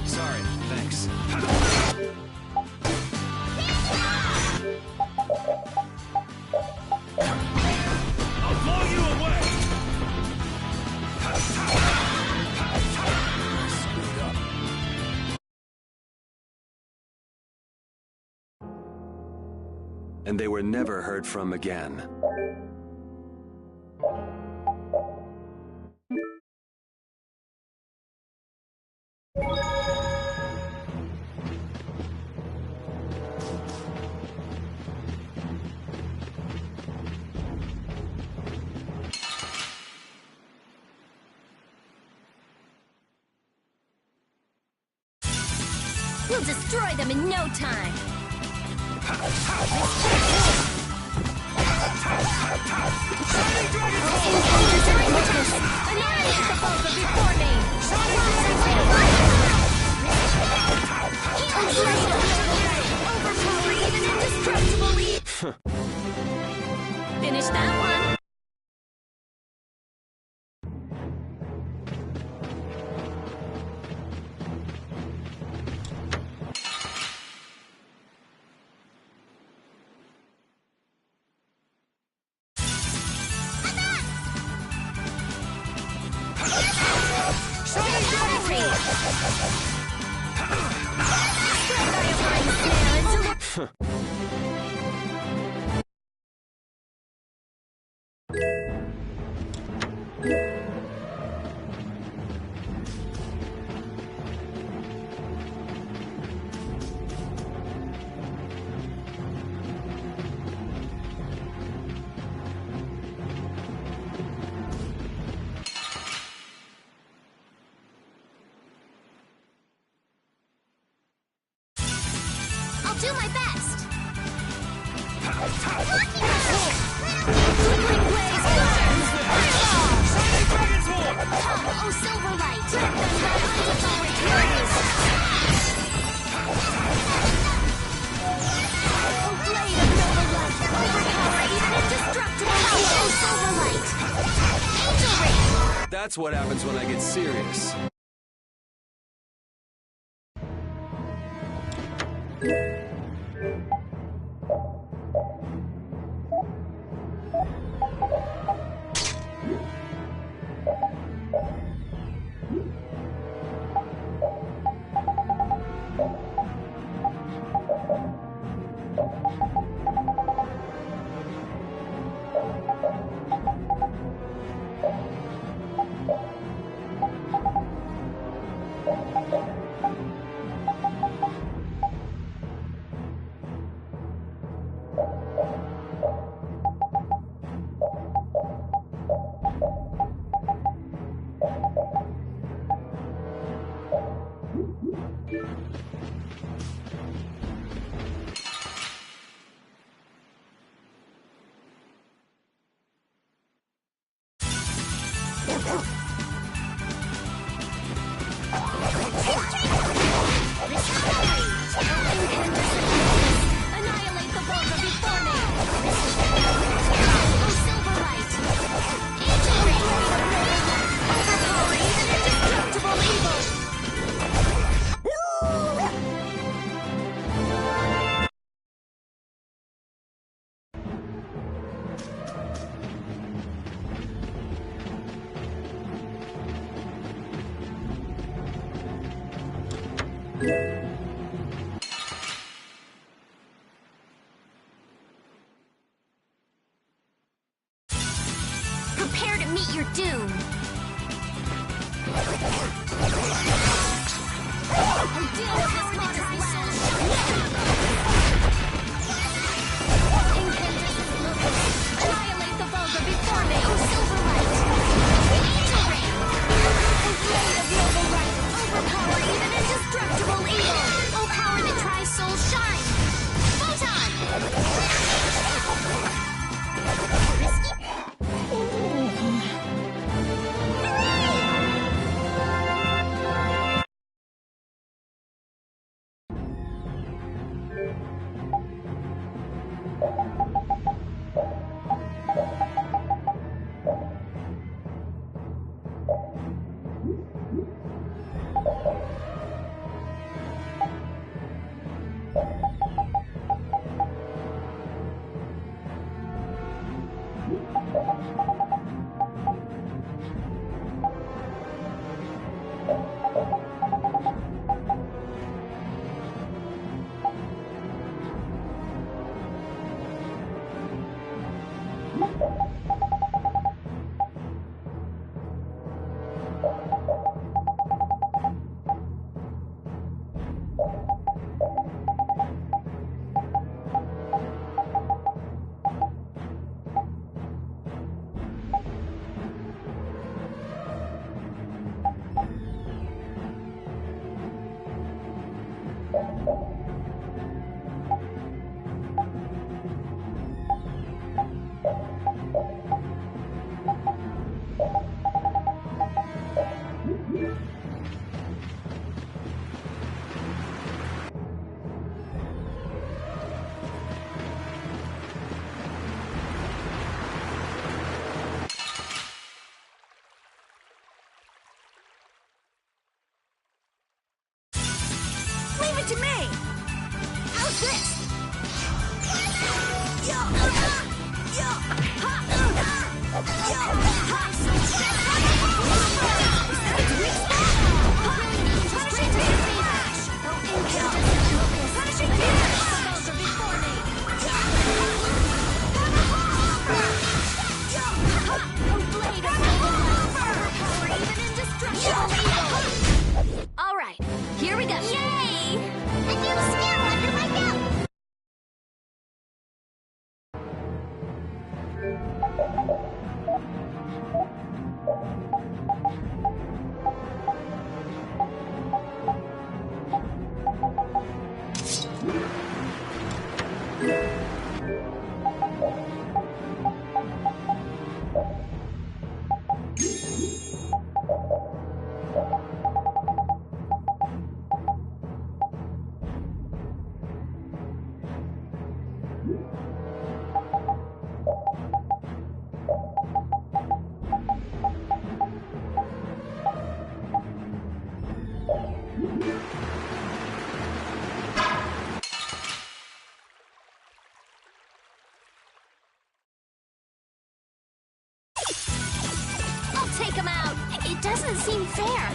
Sorry, thanks. I'll blow you away! Screwed up. And they were never heard from again. We'll destroy them in no time. Annihilate the Vulgar before me! Overpower even indestructible evil! Finish that one? I'll do my best. Flickering blaze fire! Fireball! Come, oh Silverlight! Let them have overpowered furies! Oh blade of noble light! Overpower even indestructible power! Oh Silverlight! Angel Ring! That's what happens when I get serious. Annihilate the Vulgar before me! Oh Silverlight! Angel Ring! Overpower even indestructible evil! Prepare to meet your doom. Annihilate the Vulgar before me! Oh Silverlight! Angel Ring! Oh blade of noble light! Overpower even indestructible evil! Oh power that tries soul shine! Leave it to me! How's this? All right, here we go. Yay! A new skill under my belt! I'll take him out. It doesn't seem fair.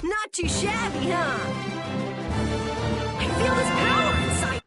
Not too shabby, huh? I feel this power inside.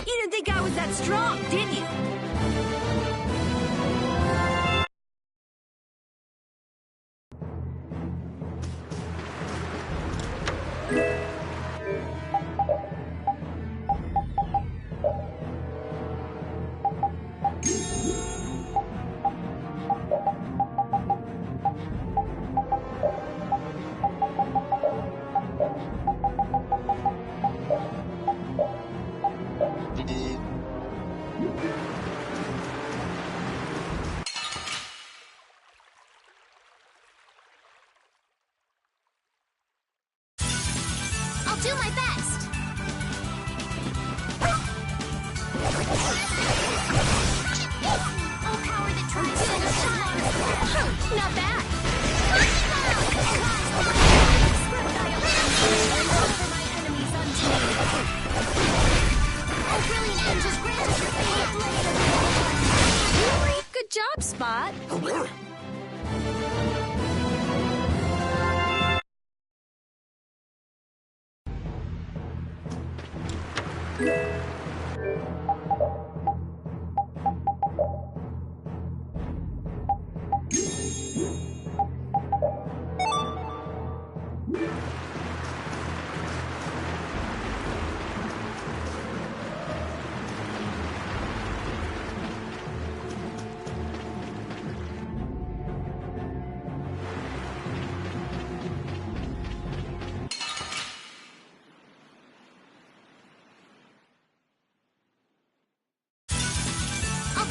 You didn't think I was that strong, did you? I'll do my best. Oh, power that tries to shine. Not bad. Oh, brilliant angels, grant us your favorite blade. Good job, Spot.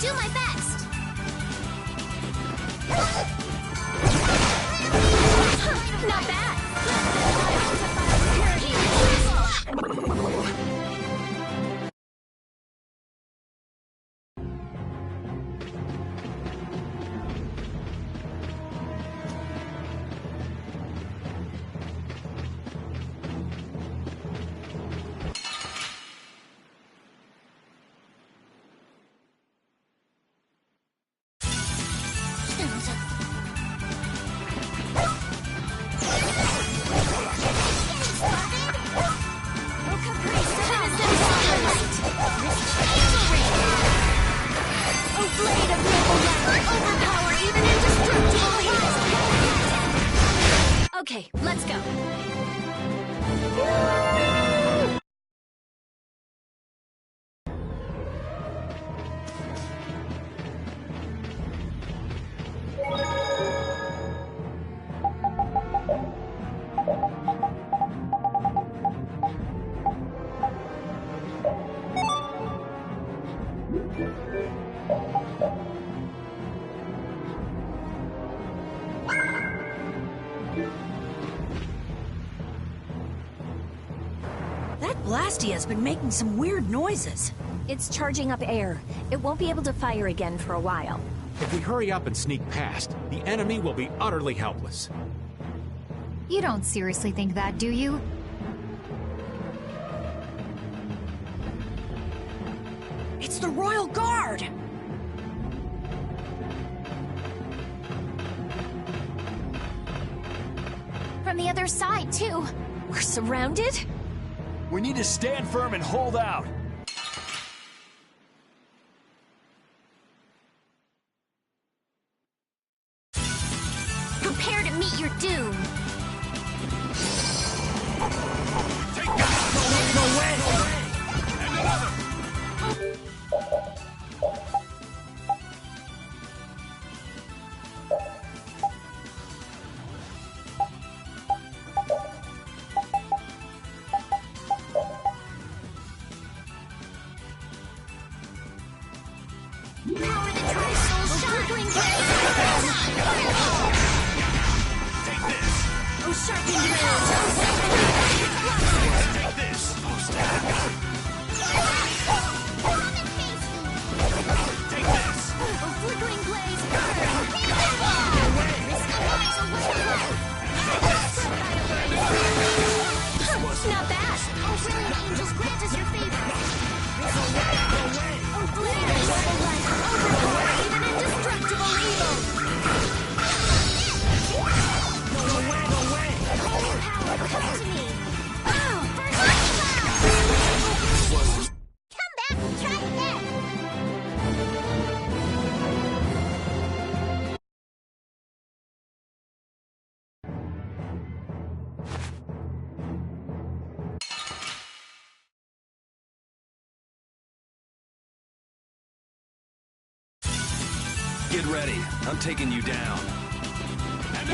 do my best. Not bad. Okay, let's go. That Blastia's been making some weird noises. It's charging up air. It won't be able to fire again for a while. If we hurry up and sneak past, the enemy will be utterly helpless. You don't seriously think that, do you? It's the Royal Guard! From the other side, too. We're surrounded? We need to stand firm and hold out. Prepare to meet your doom. Take that! No way! And another! Power the Tri-Soul Sharpling Blade! Take this! Oh, sharpened blades! Take this! Take this! Oh, flickering blaze! Not bad. Oh, brilliant angels, grant us your favor! Oh, blade of level light! Overpower even indestructible evil! Holy power, come to me! Oh, first come back and try again! Get ready. I'm taking you down. And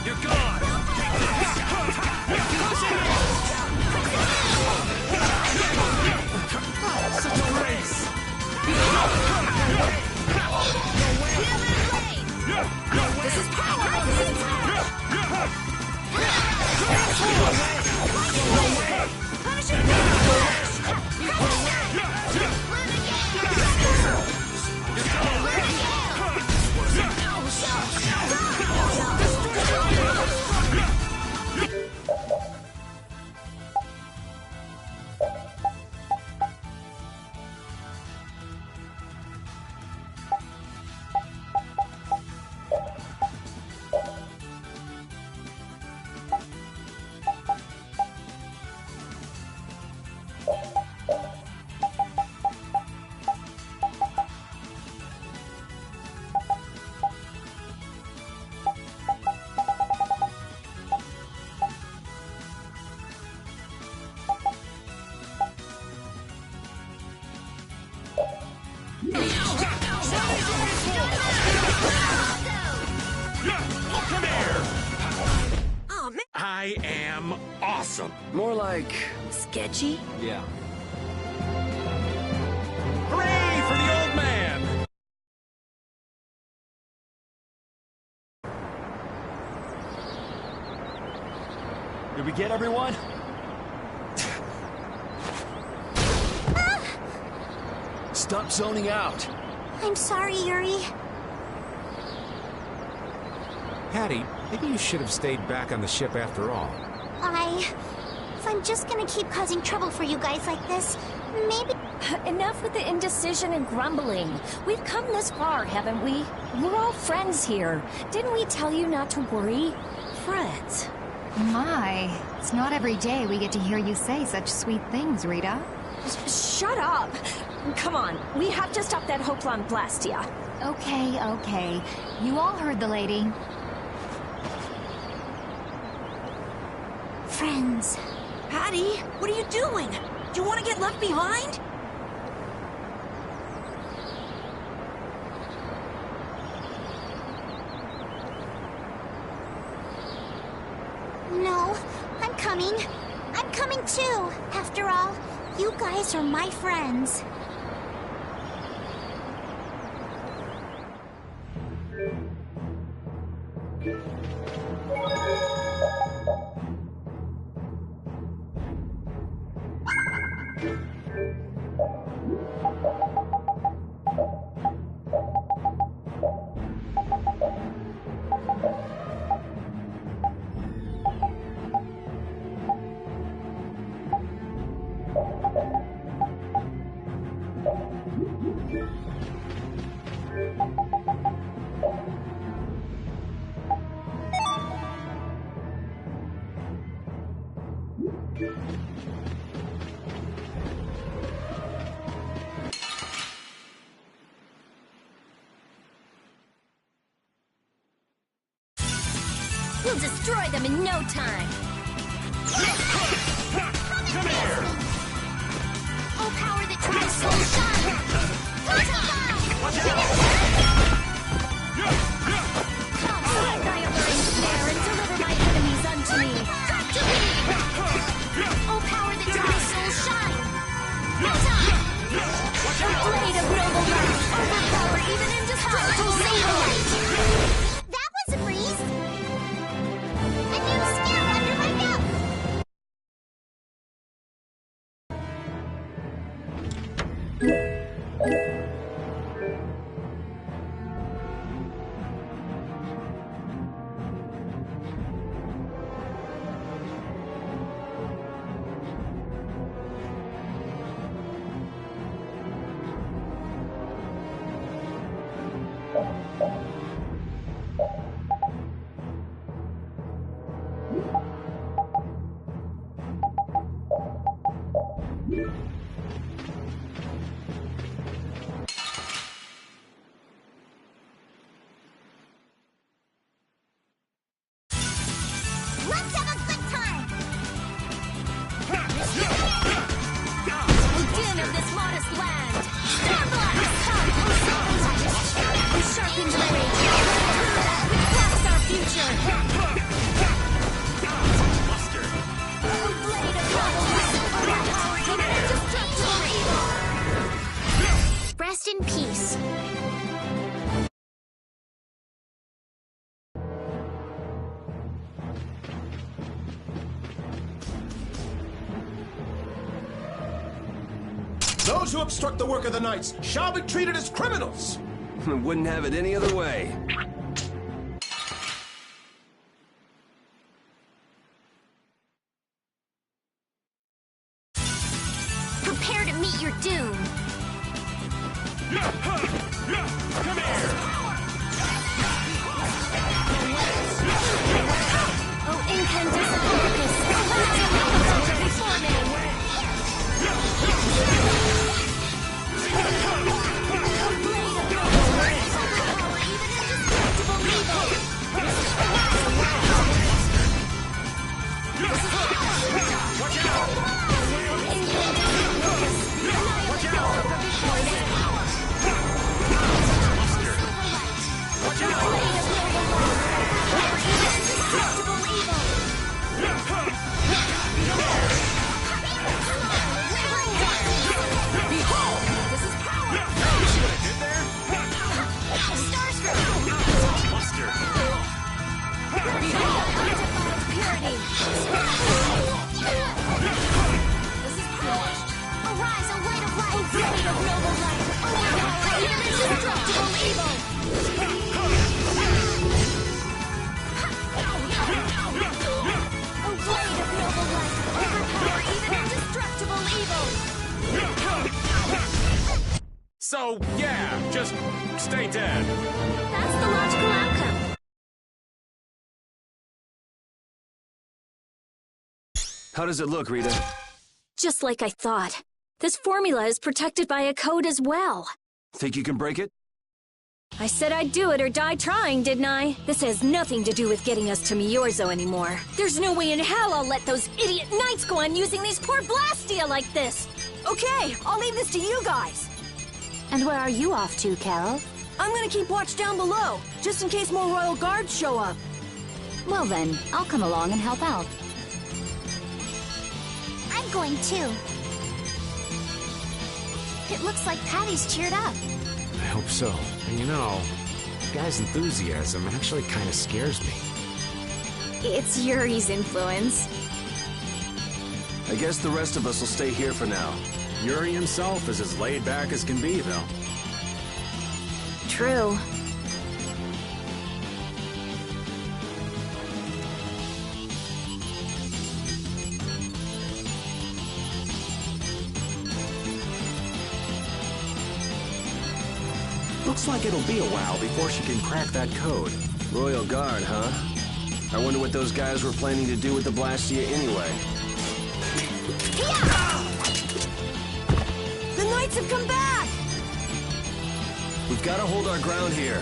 you're gone! Take this! Such a race! This is power! This is power! Punish it! awesome. More like... sketchy? Yeah. Hooray for the old man! Did we get everyone? Stop zoning out. I'm sorry, Yuri. Hattie, maybe you should have stayed back on the ship after all. If I'm just gonna keep causing trouble for you guys like this, maybe... Enough with the indecision and grumbling. We've come this far, haven't we? We're all friends here. Didn't we tell you not to worry? Friends. My, it's not every day we get to hear you say such sweet things, Rita. Shut up! Come on, we have to stop that Hoplan Blastia. Okay. You all heard the lady. Friends. Patty, what are you doing? Do you want to get left behind? No, I'm coming. I'm coming too. After all, you guys are my friends. We'll destroy them in no time. Come here! Oh, power that tries so shine! Slide thy alluring snare and deliver my enemies unto me. Oh, power that tries so shine! Blade of noble light, overpower even indestructible evil. That was a breeze! A new skill under my belt! Let's have a good time! The din of this modest land. Stormblast! Who sharpens blade? Which blocks our future. Blade of noble light, overpower even indestructible evil. Rest in peace. Those who obstruct the work of the Knights shall be treated as criminals! Wouldn't have it any other way. Prepare to meet your doom. Come here! Oh, incandescent focus! Before me! Blade of noble light! Overpower even indestructible evil! Oh, blade of noble light! Overpower even indestructible evil! So, yeah, just stay dead. That's the logical outcome. How does it look, Rita? Just like I thought. This formula is protected by a code as well. Think you can break it? I said I'd do it or die trying, didn't I? This has nothing to do with getting us to Miorzo anymore. There's no way in hell I'll let those idiot knights go on using these poor Blastia like this. Okay, I'll leave this to you guys. And where are you off to, Carol? I'm gonna keep watch down below, just in case more royal guards show up. Well then, I'll come along and help out. I'm going too. It looks like Patty's cheered up. I hope so. And you know, the guy's enthusiasm actually kind of scares me. It's Yuri's influence. I guess the rest of us will stay here for now. Yuri himself is as laid back as can be, though. True. Looks like it'll be a while before she can crack that code. Royal Guard, huh? I wonder what those guys were planning to do with the Blastia anyway. The knights have come back! We've got to hold our ground here.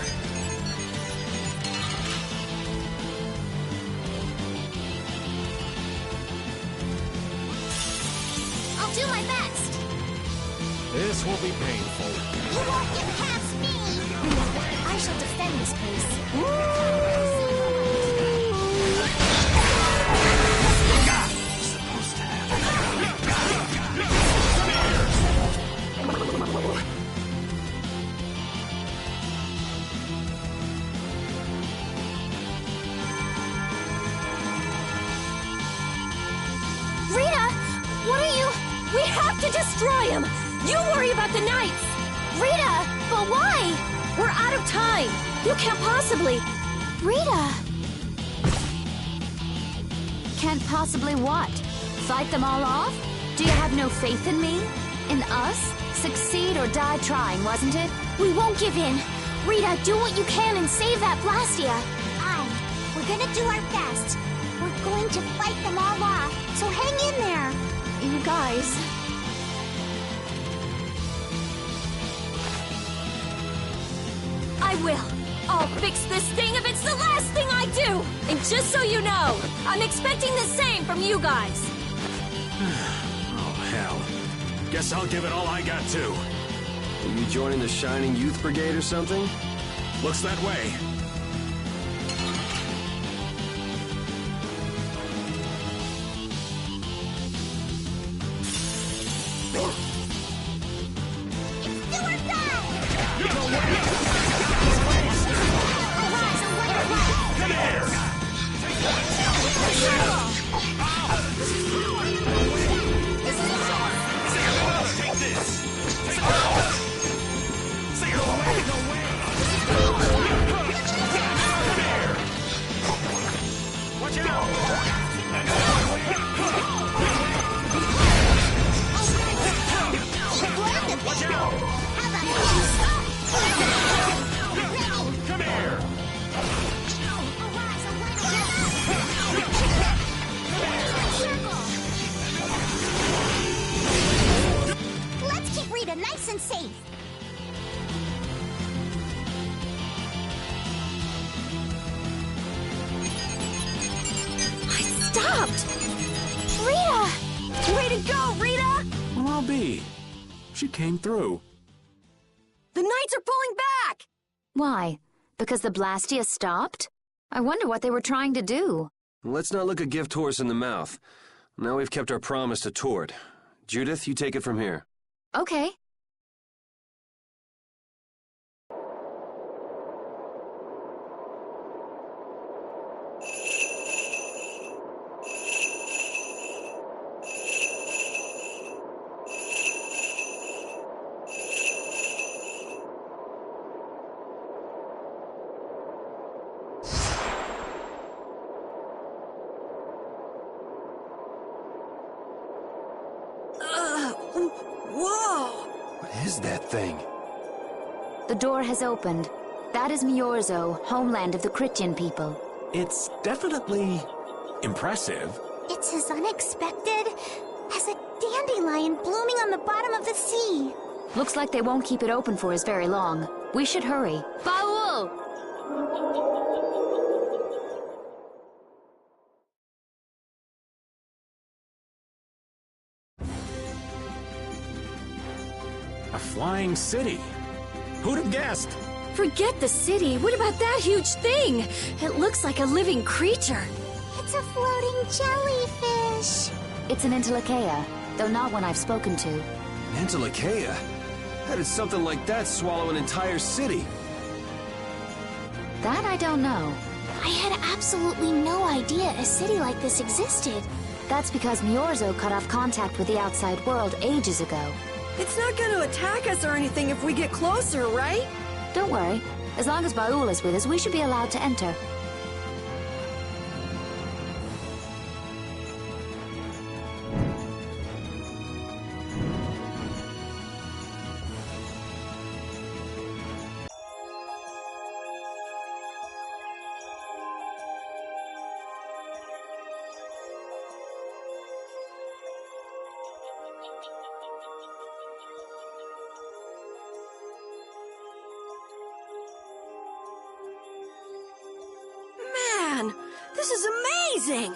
I'll do my best. This will be painful. You won't get past me. I shall defend this place. Rita! What are you... We have to destroy him! You worry about the knights! Rita! But why? We're out of time! You can't possibly... Rita! Can't possibly what? Fight them all off? Do you have no faith in me? In us? Succeed or die trying, wasn't it? We won't give in. Rita, do what you can and save that Blastia. Aye, we're gonna do our best. We're going to fight them all off, so hang in there. You guys... I will! I'll fix this thing if it's the last thing I do! And just so you know, I'm expecting the same from you guys! Oh, hell. Guess I'll give it all I got, too. Are you joining the Shining Youth Brigade or something? Looks that way. Let's keep Rita nice and safe. I stopped! Rita! Way to go, Rita! Well, I'll be. She came through. The knights are pulling back! Why? Because the Blastia stopped? I wonder what they were trying to do. Let's not look a gift horse in the mouth. Now we've kept our promise to Tord. Judith, you take it from here. Okay. is that thing? The door has opened. That is Miorzo, homeland of the Critian people. It's definitely impressive. It's as unexpected as a dandelion blooming on the bottom of the sea. Looks like they won't keep it open for us very long. We should hurry. Baul! A flying city. Who'd have guessed? Forget the city. What about that huge thing? It looks like a living creature. It's a floating jellyfish. It's an Entelekea, though not one I've spoken to. An Entelekea? How did something like that swallow an entire city? That I don't know. I had absolutely no idea a city like this existed. That's because Miorzo cut off contact with the outside world ages ago. It's not going to attack us or anything if we get closer, right? Don't worry. As long as Baul is with us, we should be allowed to enter. Man, this is amazing!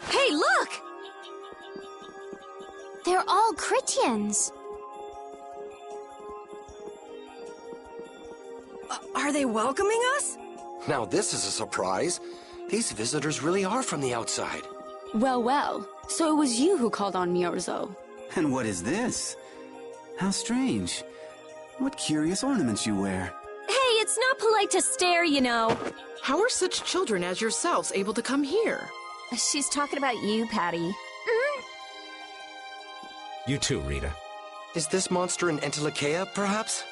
Hey, look! They're all Critians. Are they welcoming us? Now this is a surprise. These visitors really are from the outside. Well, well. So it was you who called on Miorzo. And what is this? How strange. What curious ornaments you wear. Hey, it's not polite to stare, you know. How are such children as yourselves able to come here? She's talking about you, Patty. You too, Rita. Is this monster an Entelekea, perhaps?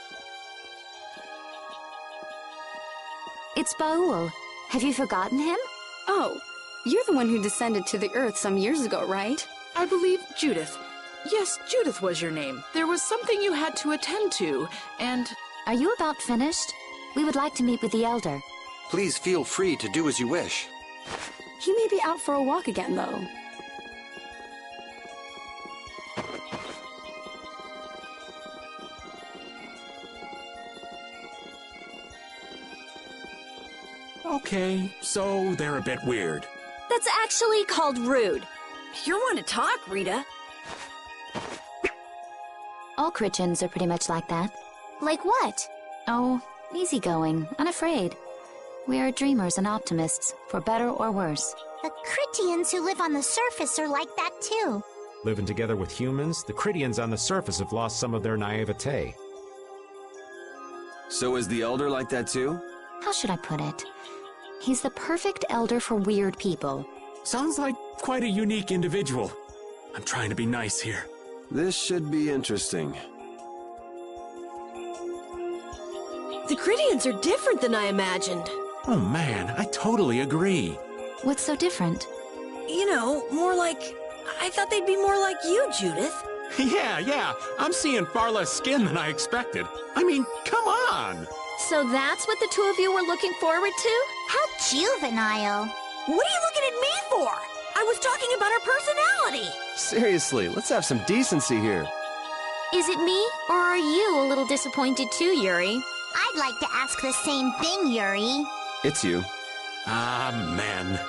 It's Baul. Have you forgotten him? Oh, you're the one who descended to the Earth some years ago, right? I believe Judith. Yes, Judith was your name. There was something you had to attend to, and... Are you about finished? We would like to meet with the Elder. Please feel free to do as you wish. He may be out for a walk again, though. Okay, so they're a bit weird. That's actually called rude. You're one to talk, Rita. All Critians are pretty much like that. Like what? Oh, easygoing, unafraid. We are dreamers and optimists, for better or worse. The Critians who live on the surface are like that too. Living together with humans, the Critians on the surface have lost some of their naivete. So is the Elder like that too? How should I put it? He's the perfect elder for weird people. Sounds like quite a unique individual. I'm trying to be nice here. This should be interesting. The Critians are different than I imagined. Oh man, I totally agree. What's so different? You know, more like... I thought they'd be more like you, Judith. Yeah, I'm seeing far less skin than I expected. I mean, come on! So that's what the two of you were looking forward to? How juvenile. What are you looking at me for? I was talking about her personality. Seriously, let's have some decency here. Is it me, or are you a little disappointed too, Yuri? I'd like to ask the same thing, Yuri. It's you. Ah, man.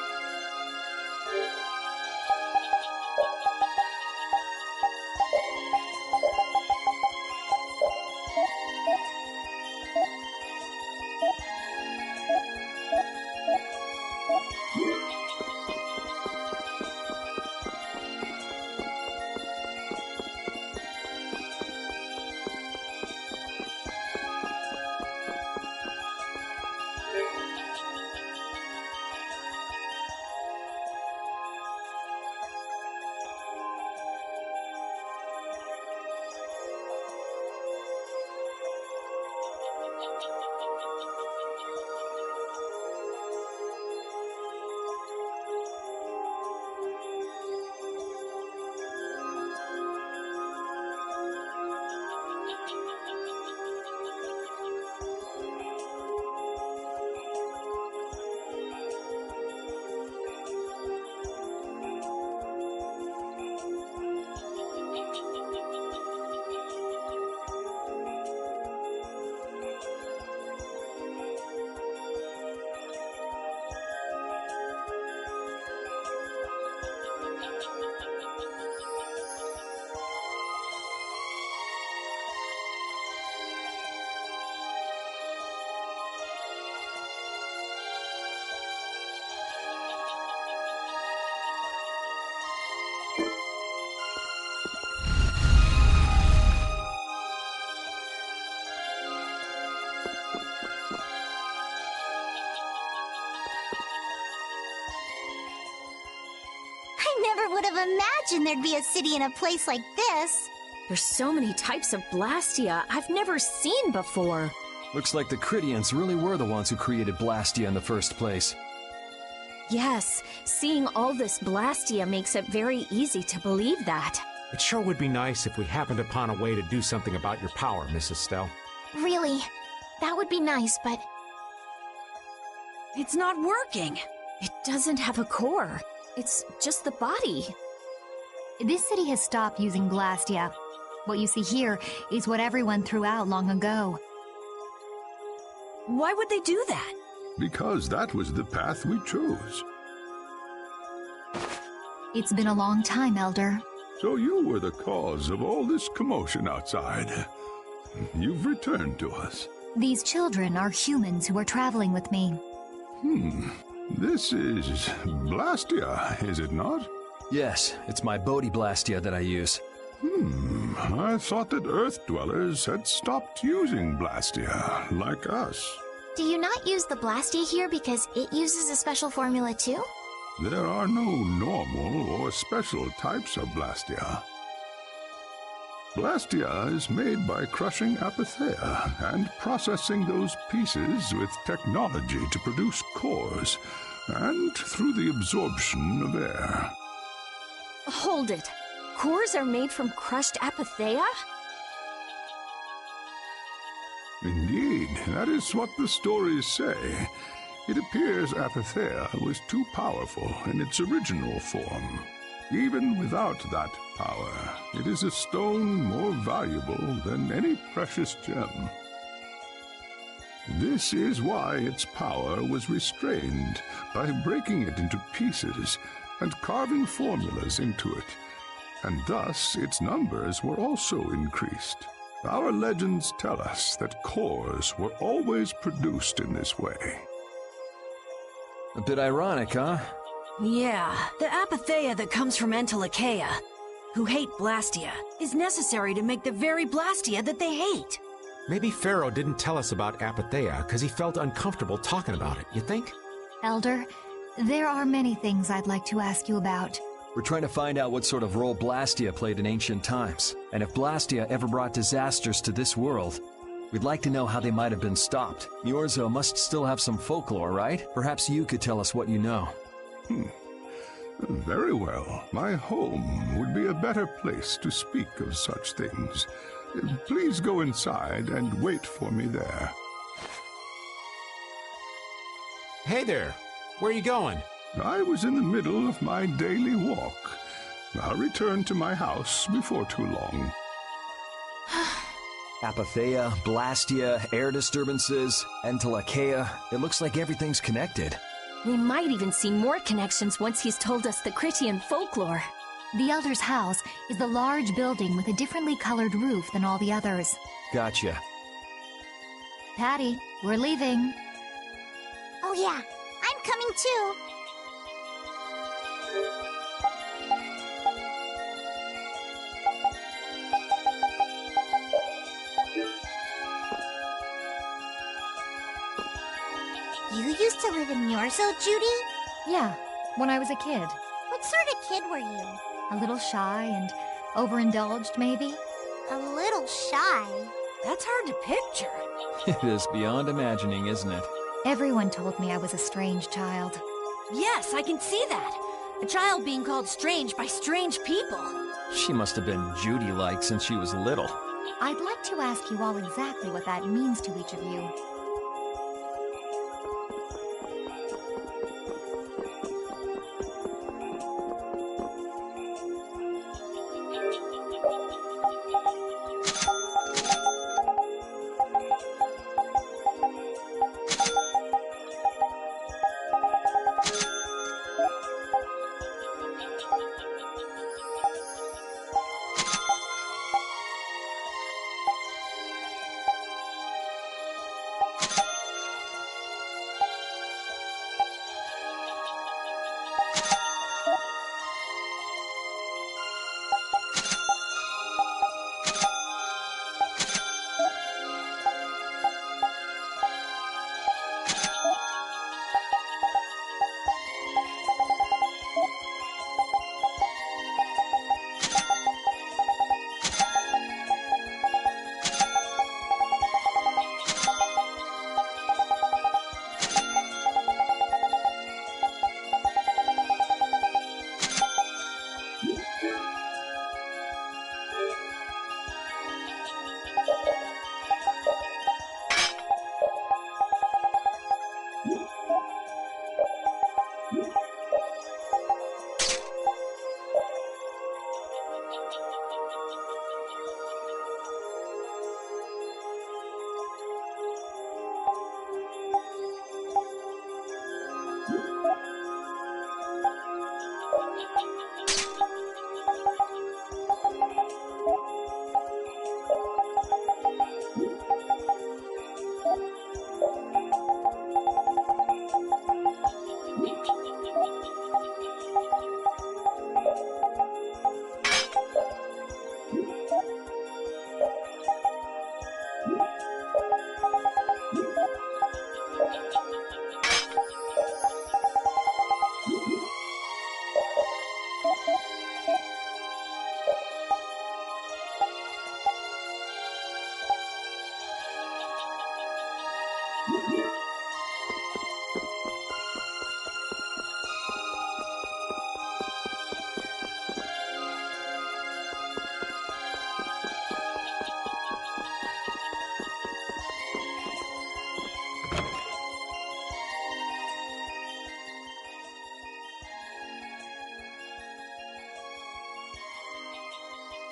imagine there'd be a city in a place like this. There's so many types of Blastia I've never seen before. Looks like the Cridians really were the ones who created Blastia in the first place. Yes, seeing all this Blastia makes it very easy to believe that. It sure would be nice if we happened upon a way to do something about your power, Mrs. Stell. Really, that would be nice, but... It's not working. It doesn't have a core. It's just the body. This city has stopped using Blastia. What you see here is what everyone threw out long ago. Why would they do that? Because that was the path we chose. It's been a long time, Elder. So you were the cause of all this commotion outside. You've returned to us. These children are humans who are traveling with me. This is Blastia, is it not? Yes, it's my Bodhi Blastia that I use. I thought that Earth dwellers had stopped using Blastia, like us. Do you not use the Blastia here because it uses a special formula too? There are no normal or special types of Blastia. Blastia is made by crushing Apatheia and processing those pieces with technology to produce cores, and through the absorption of air. Hold it. Cores are made from crushed Apatheia? Indeed, that is what the stories say. It appears Apatheia was too powerful in its original form. Even without that power, it is a stone more valuable than any precious gem. This is why its power was restrained by breaking it into pieces and carving formulas into it, and thus its numbers were also increased. Our legends tell us that cores were always produced in this way. A bit ironic, huh? Yeah, the Apatheia that comes from Entelikeia, who hate Blastia, is necessary to make the very Blastia that they hate. Maybe Pharaoh didn't tell us about Apatheia because he felt uncomfortable talking about it, you think? Elder, there are many things I'd like to ask you about. We're trying to find out what sort of role Blastia played in ancient times, and if Blastia ever brought disasters to this world. We'd like to know how they might have been stopped. Niorzo must still have some folklore, right? Perhaps you could tell us what you know. Very well. My home would be a better place to speak of such things. Please go inside and wait for me there. Hey there. Where are you going? I was in the middle of my daily walk. I'll return to my house before too long. Apatheia, Blastia, air disturbances, Entelikeia. It looks like everything's connected. We might even see more connections once he's told us the Critian folklore. The Elder's house is the large building with a differently colored roof than all the others. Gotcha. Patty, we're leaving. Oh yeah, I'm coming too. You used to live in Niorzo, Judy? Yeah, when I was a kid. What sort of kid were you? A little shy and overindulged, maybe? A little shy? That's hard to picture. It is beyond imagining, isn't it? Everyone told me I was a strange child. Yes, I can see that. A child being called strange by strange people. She must have been Judy-like since she was little. I'd like to ask you all exactly what that means to each of you.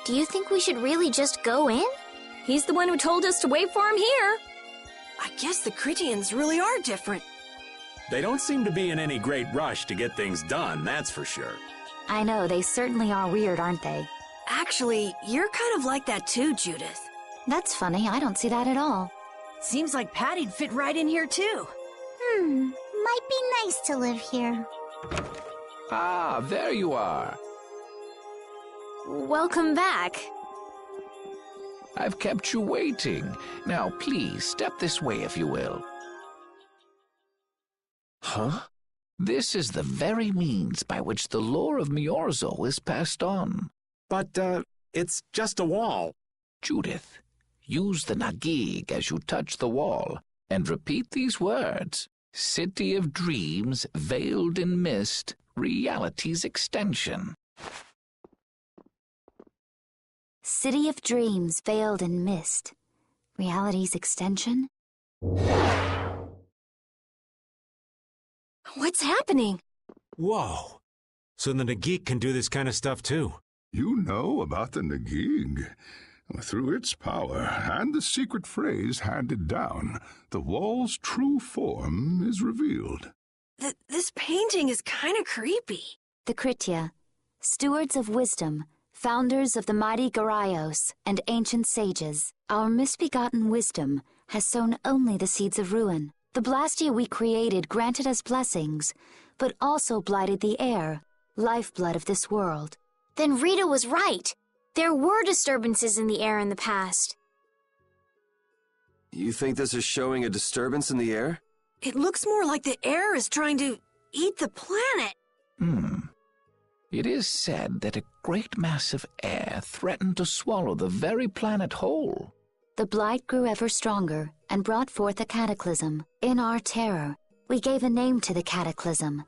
Do you think we should really just go in? He's the one who told us to wait for him here. I guess the Critians really are different. They don't seem to be in any great rush to get things done, that's for sure. I know, they certainly are weird, aren't they? Actually, you're kind of like that too, Judith. That's funny, I don't see that at all. Seems like Patty'd fit right in here too. Might be nice to live here. Ah, there you are. Welcome back. I've kept you waiting. Now, please, step this way if you will. Huh? This is the very means by which the lore of Miorzo is passed on. But, it's just a wall. Judith, use the Nagig as you touch the wall, and repeat these words. City of dreams, veiled in mist, reality's extension. City of dreams, veiled in mist. Reality's extension? What's happening? Whoa. So the Nagik can do this kind of stuff too. You know about the Nagig. Through its power and the secret phrase handed down, the wall's true form is revealed. This painting is kind of creepy. The Kritya, stewards of wisdom, founders of the mighty Garaios and ancient sages, our misbegotten wisdom has sown only the seeds of ruin. The Blastia we created granted us blessings, but also blighted the air, lifeblood of this world. Then Rita was right. There were disturbances in the air in the past. You think this is showing a disturbance in the air? It looks more like the air is trying to eat the planet. It is said that a great mass of air threatened to swallow the very planet whole. The blight grew ever stronger and brought forth a cataclysm. In our terror, we gave a name to the cataclysm,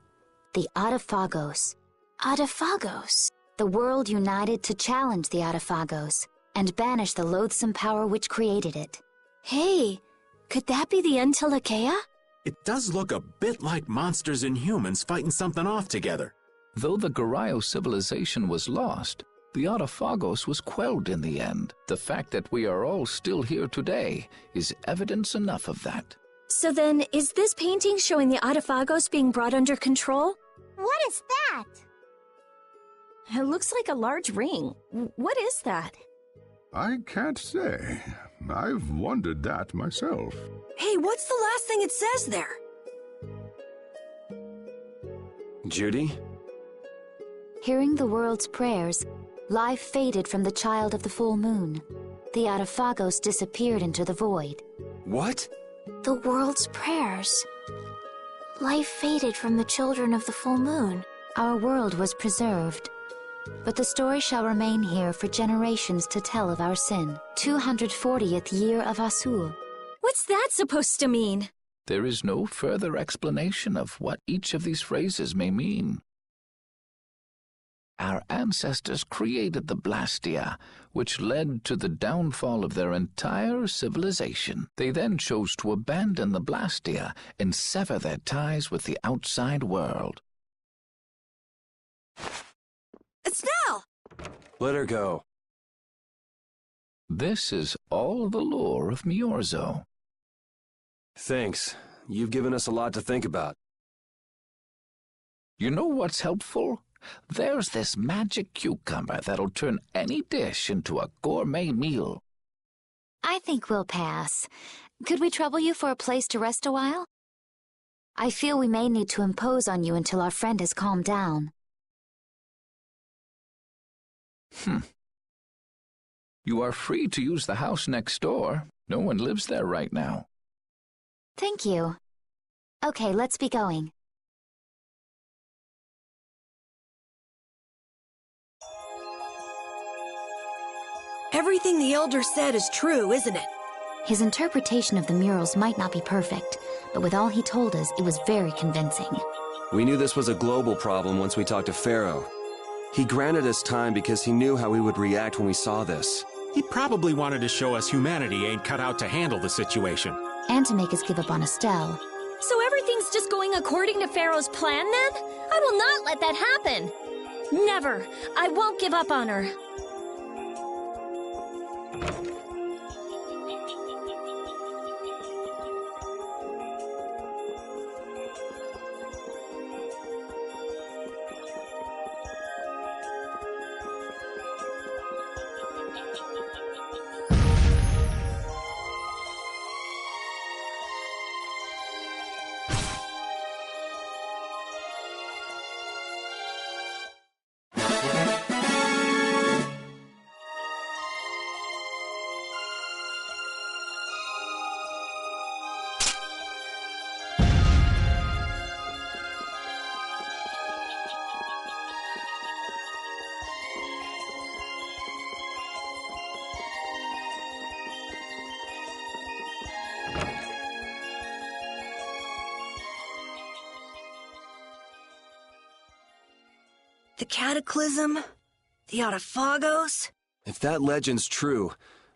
the Adaphagos. Adaphagos? The world united to challenge the Adaphagos and banish the loathsome power which created it. Hey, could that be the Untilakea? It does look a bit like monsters and humans fighting something off together. Though the Garayo civilization was lost, the Adaphagos was quelled in the end. The fact that we are all still here today is evidence enough of that. So then, is this painting showing the Adaphagos being brought under control? What is that? It looks like a large ring. What is that? I can't say. I've wondered that myself. Hey, what's the last thing it says there? Judy? Hearing the world's prayers, life faded from the child of the full moon. The Adaphagos disappeared into the void. What? The world's prayers. Life faded from the children of the full moon. Our world was preserved. But the story shall remain here for generations to tell of our sin. 240th year of Asul. What's that supposed to mean? There is no further explanation of what each of these phrases may mean. Our ancestors created the Blastia, which led to the downfall of their entire civilization. They then chose to abandon the Blastia and sever their ties with the outside world. Estelle! Let her go. This is all the lore of Miorzo. Thanks. You've given us a lot to think about. You know what's helpful? There's this magic cucumber that'll turn any dish into a gourmet meal. I think we'll pass. Could we trouble you for a place to rest a while? I feel we may need to impose on you until our friend has calmed down. You are free to use the house next door. No one lives there right now. Thank you. Okay, let's be going. Everything the Elder said is true, isn't it? His interpretation of the murals might not be perfect, but with all he told us, it was very convincing. We knew this was a global problem once we talked to Pharaoh. He granted us time because he knew how we would react when we saw this. He probably wanted to show us humanity ain't cut out to handle the situation. And to make us give up on Estelle. So everything's just going according to Pharaoh's plan, then? I will not let that happen! Never! I won't give up on her. The Cataclysm? The Autophagos? If that legend's true,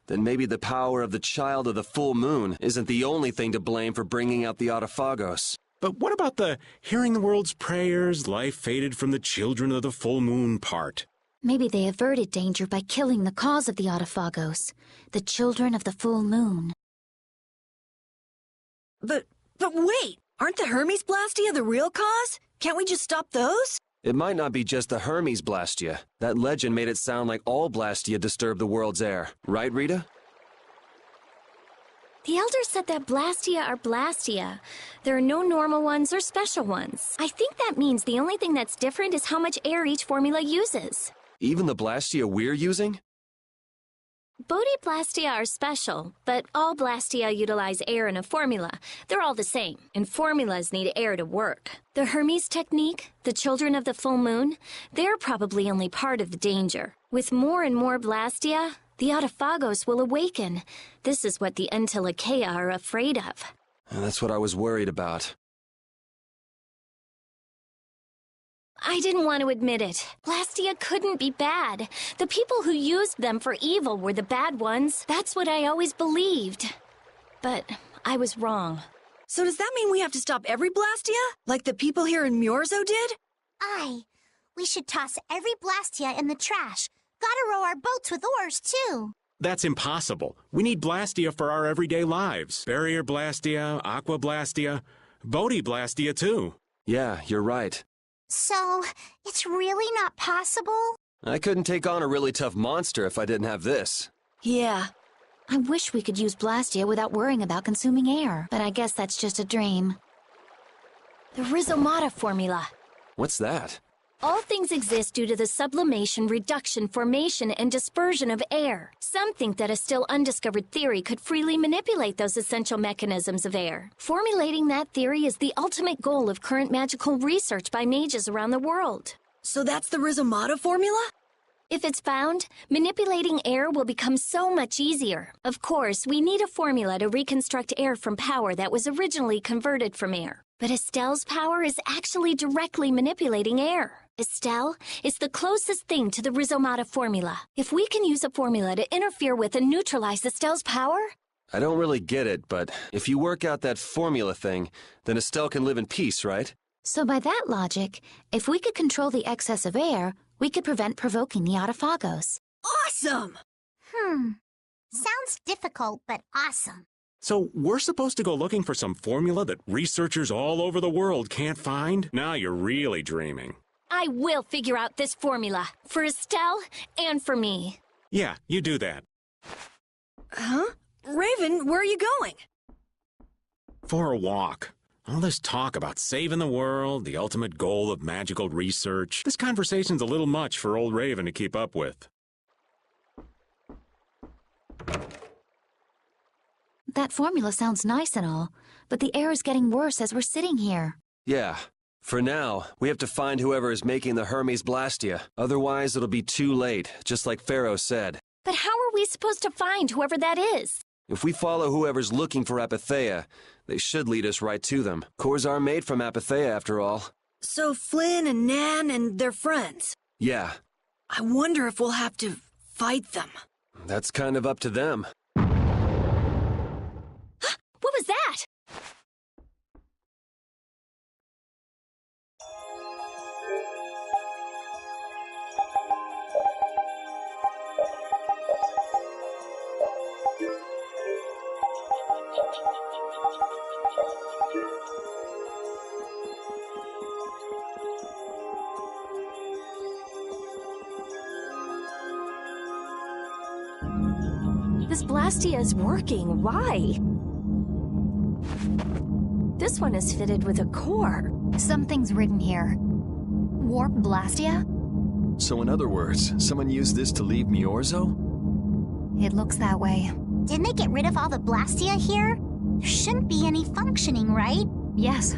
then maybe the power of the Child of the Full Moon isn't the only thing to blame for bringing out the Autophagos. But what about the hearing the world's prayers, life faded from the children of the full moon part? Maybe they averted danger by killing the cause of the Autophagos, the children of the full moon. But wait! Aren't the Hermes Blastia the real cause? Can't we just stop those? It might not be just the Hermes Blastia. That legend made it sound like all Blastia disturb the world's air. Right, Rita? The Elder said that Blastia are Blastia. There are no normal ones or special ones. I think that means the only thing that's different is how much air each formula uses. Even the Blastia we're using? Blastia are special, but all Blastia utilize air in a formula. They're all the same, and formulas need air to work. The Hermes technique, the children of the full moon, they're probably only part of the danger. With more and more Blastia, the Autophagos will awaken. This is what the Entelekea are afraid of. That's what I was worried about. I didn't want to admit it. Blastia couldn't be bad. The people who used them for evil were the bad ones. That's what I always believed. But I was wrong. So does that mean we have to stop every Blastia? Like the people here in Myorzo did? Aye. We should toss every Blastia in the trash. Gotta row our boats with oars, too. That's impossible. We need Blastia for our everyday lives. Barrier Blastia, Aqua Blastia, Bodhi Blastia, too. Yeah, you're right. So, it's really not possible? I couldn't take on a really tough monster if I didn't have this. Yeah. I wish we could use Blastia without worrying about consuming air, but I guess that's just a dream. The Rhizomata formula. What's that? All things exist due to the sublimation, reduction, formation, and dispersion of air. Some think that a still undiscovered theory could freely manipulate those essential mechanisms of air. Formulating that theory is the ultimate goal of current magical research by mages around the world. So that's the Rhizomata formula? If it's found, manipulating air will become so much easier. Of course, we need a formula to reconstruct air from power that was originally converted from air. But Estelle's power is actually directly manipulating air. Estelle is the closest thing to the Rhizomata formula. If we can use a formula to interfere with and neutralize Estelle's power... I don't really get it, but if you work out that formula thing, then Estelle can live in peace, right? So by that logic, if we could control the excess of air, we could prevent provoking the Autophagos. Awesome! Sounds difficult, but awesome. So we're supposed to go looking for some formula that researchers all over the world can't find? Now you're really dreaming. I will figure out this formula, for Estelle and for me. Yeah, you do that. Huh? Raven, where are you going? For a walk. All this talk about saving the world, the ultimate goal of magical research. This conversation's a little much for old Raven to keep up with. That formula sounds nice and all, but the air is getting worse as we're sitting here. Yeah. For now, we have to find whoever is making the Hermes Blastia. Otherwise, it'll be too late, just like Pharaoh said. But how are we supposed to find whoever that is? If we follow whoever's looking for Apatheia, they should lead us right to them. Cores are made from Apatheia, after all. So Flynn and Nan and their friends. Yeah. I wonder if we'll have to fight them. That's kind of up to them. What was that? This Blastia is working. Why? This one is fitted with a core. Something's written here. Warp Blastia? So in other words, someone used this to leave Miorzo? It looks that way. Didn't they get rid of all the Blastia here? There shouldn't be any functioning, right? Yes.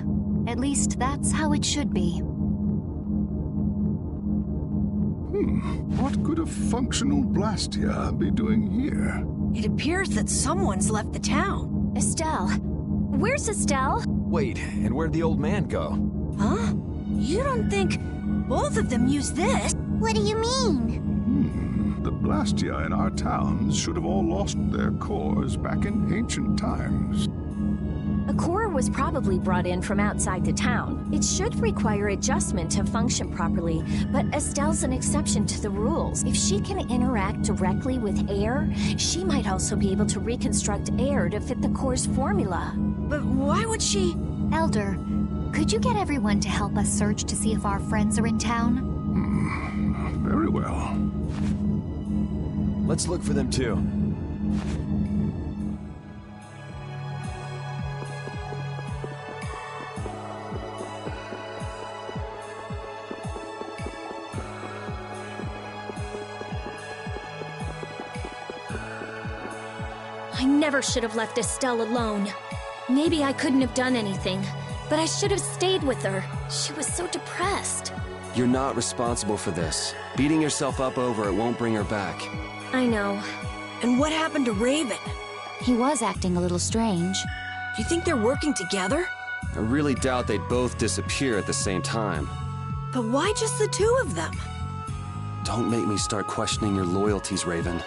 At least that's how it should be. What could a functional Blastia be doing here? It appears that someone's left the town. Estelle. Where's Estelle? Wait, and where'd the old man go? Huh? You don't think both of them used this? What do you mean? The Blastia in our towns should have all lost their cores back in ancient times. A core was probably brought in from outside the town. It should require adjustment to function properly, but Estelle's an exception to the rules. If she can interact directly with air, she might also be able to reconstruct air to fit the core's formula. But why would she? Elder, could you get everyone to help us search to see if our friends are in town? Very well. Let's look for them too. I never should have left Estelle alone. Maybe I couldn't have done anything, but I should have stayed with her. She was so depressed. You're not responsible for this. Beating yourself up over it won't bring her back. I know. And what happened to Raven? He was acting a little strange. Do you think they're working together? I really doubt they'd both disappear at the same time. But why just the two of them? Don't make me start questioning your loyalties, Raven.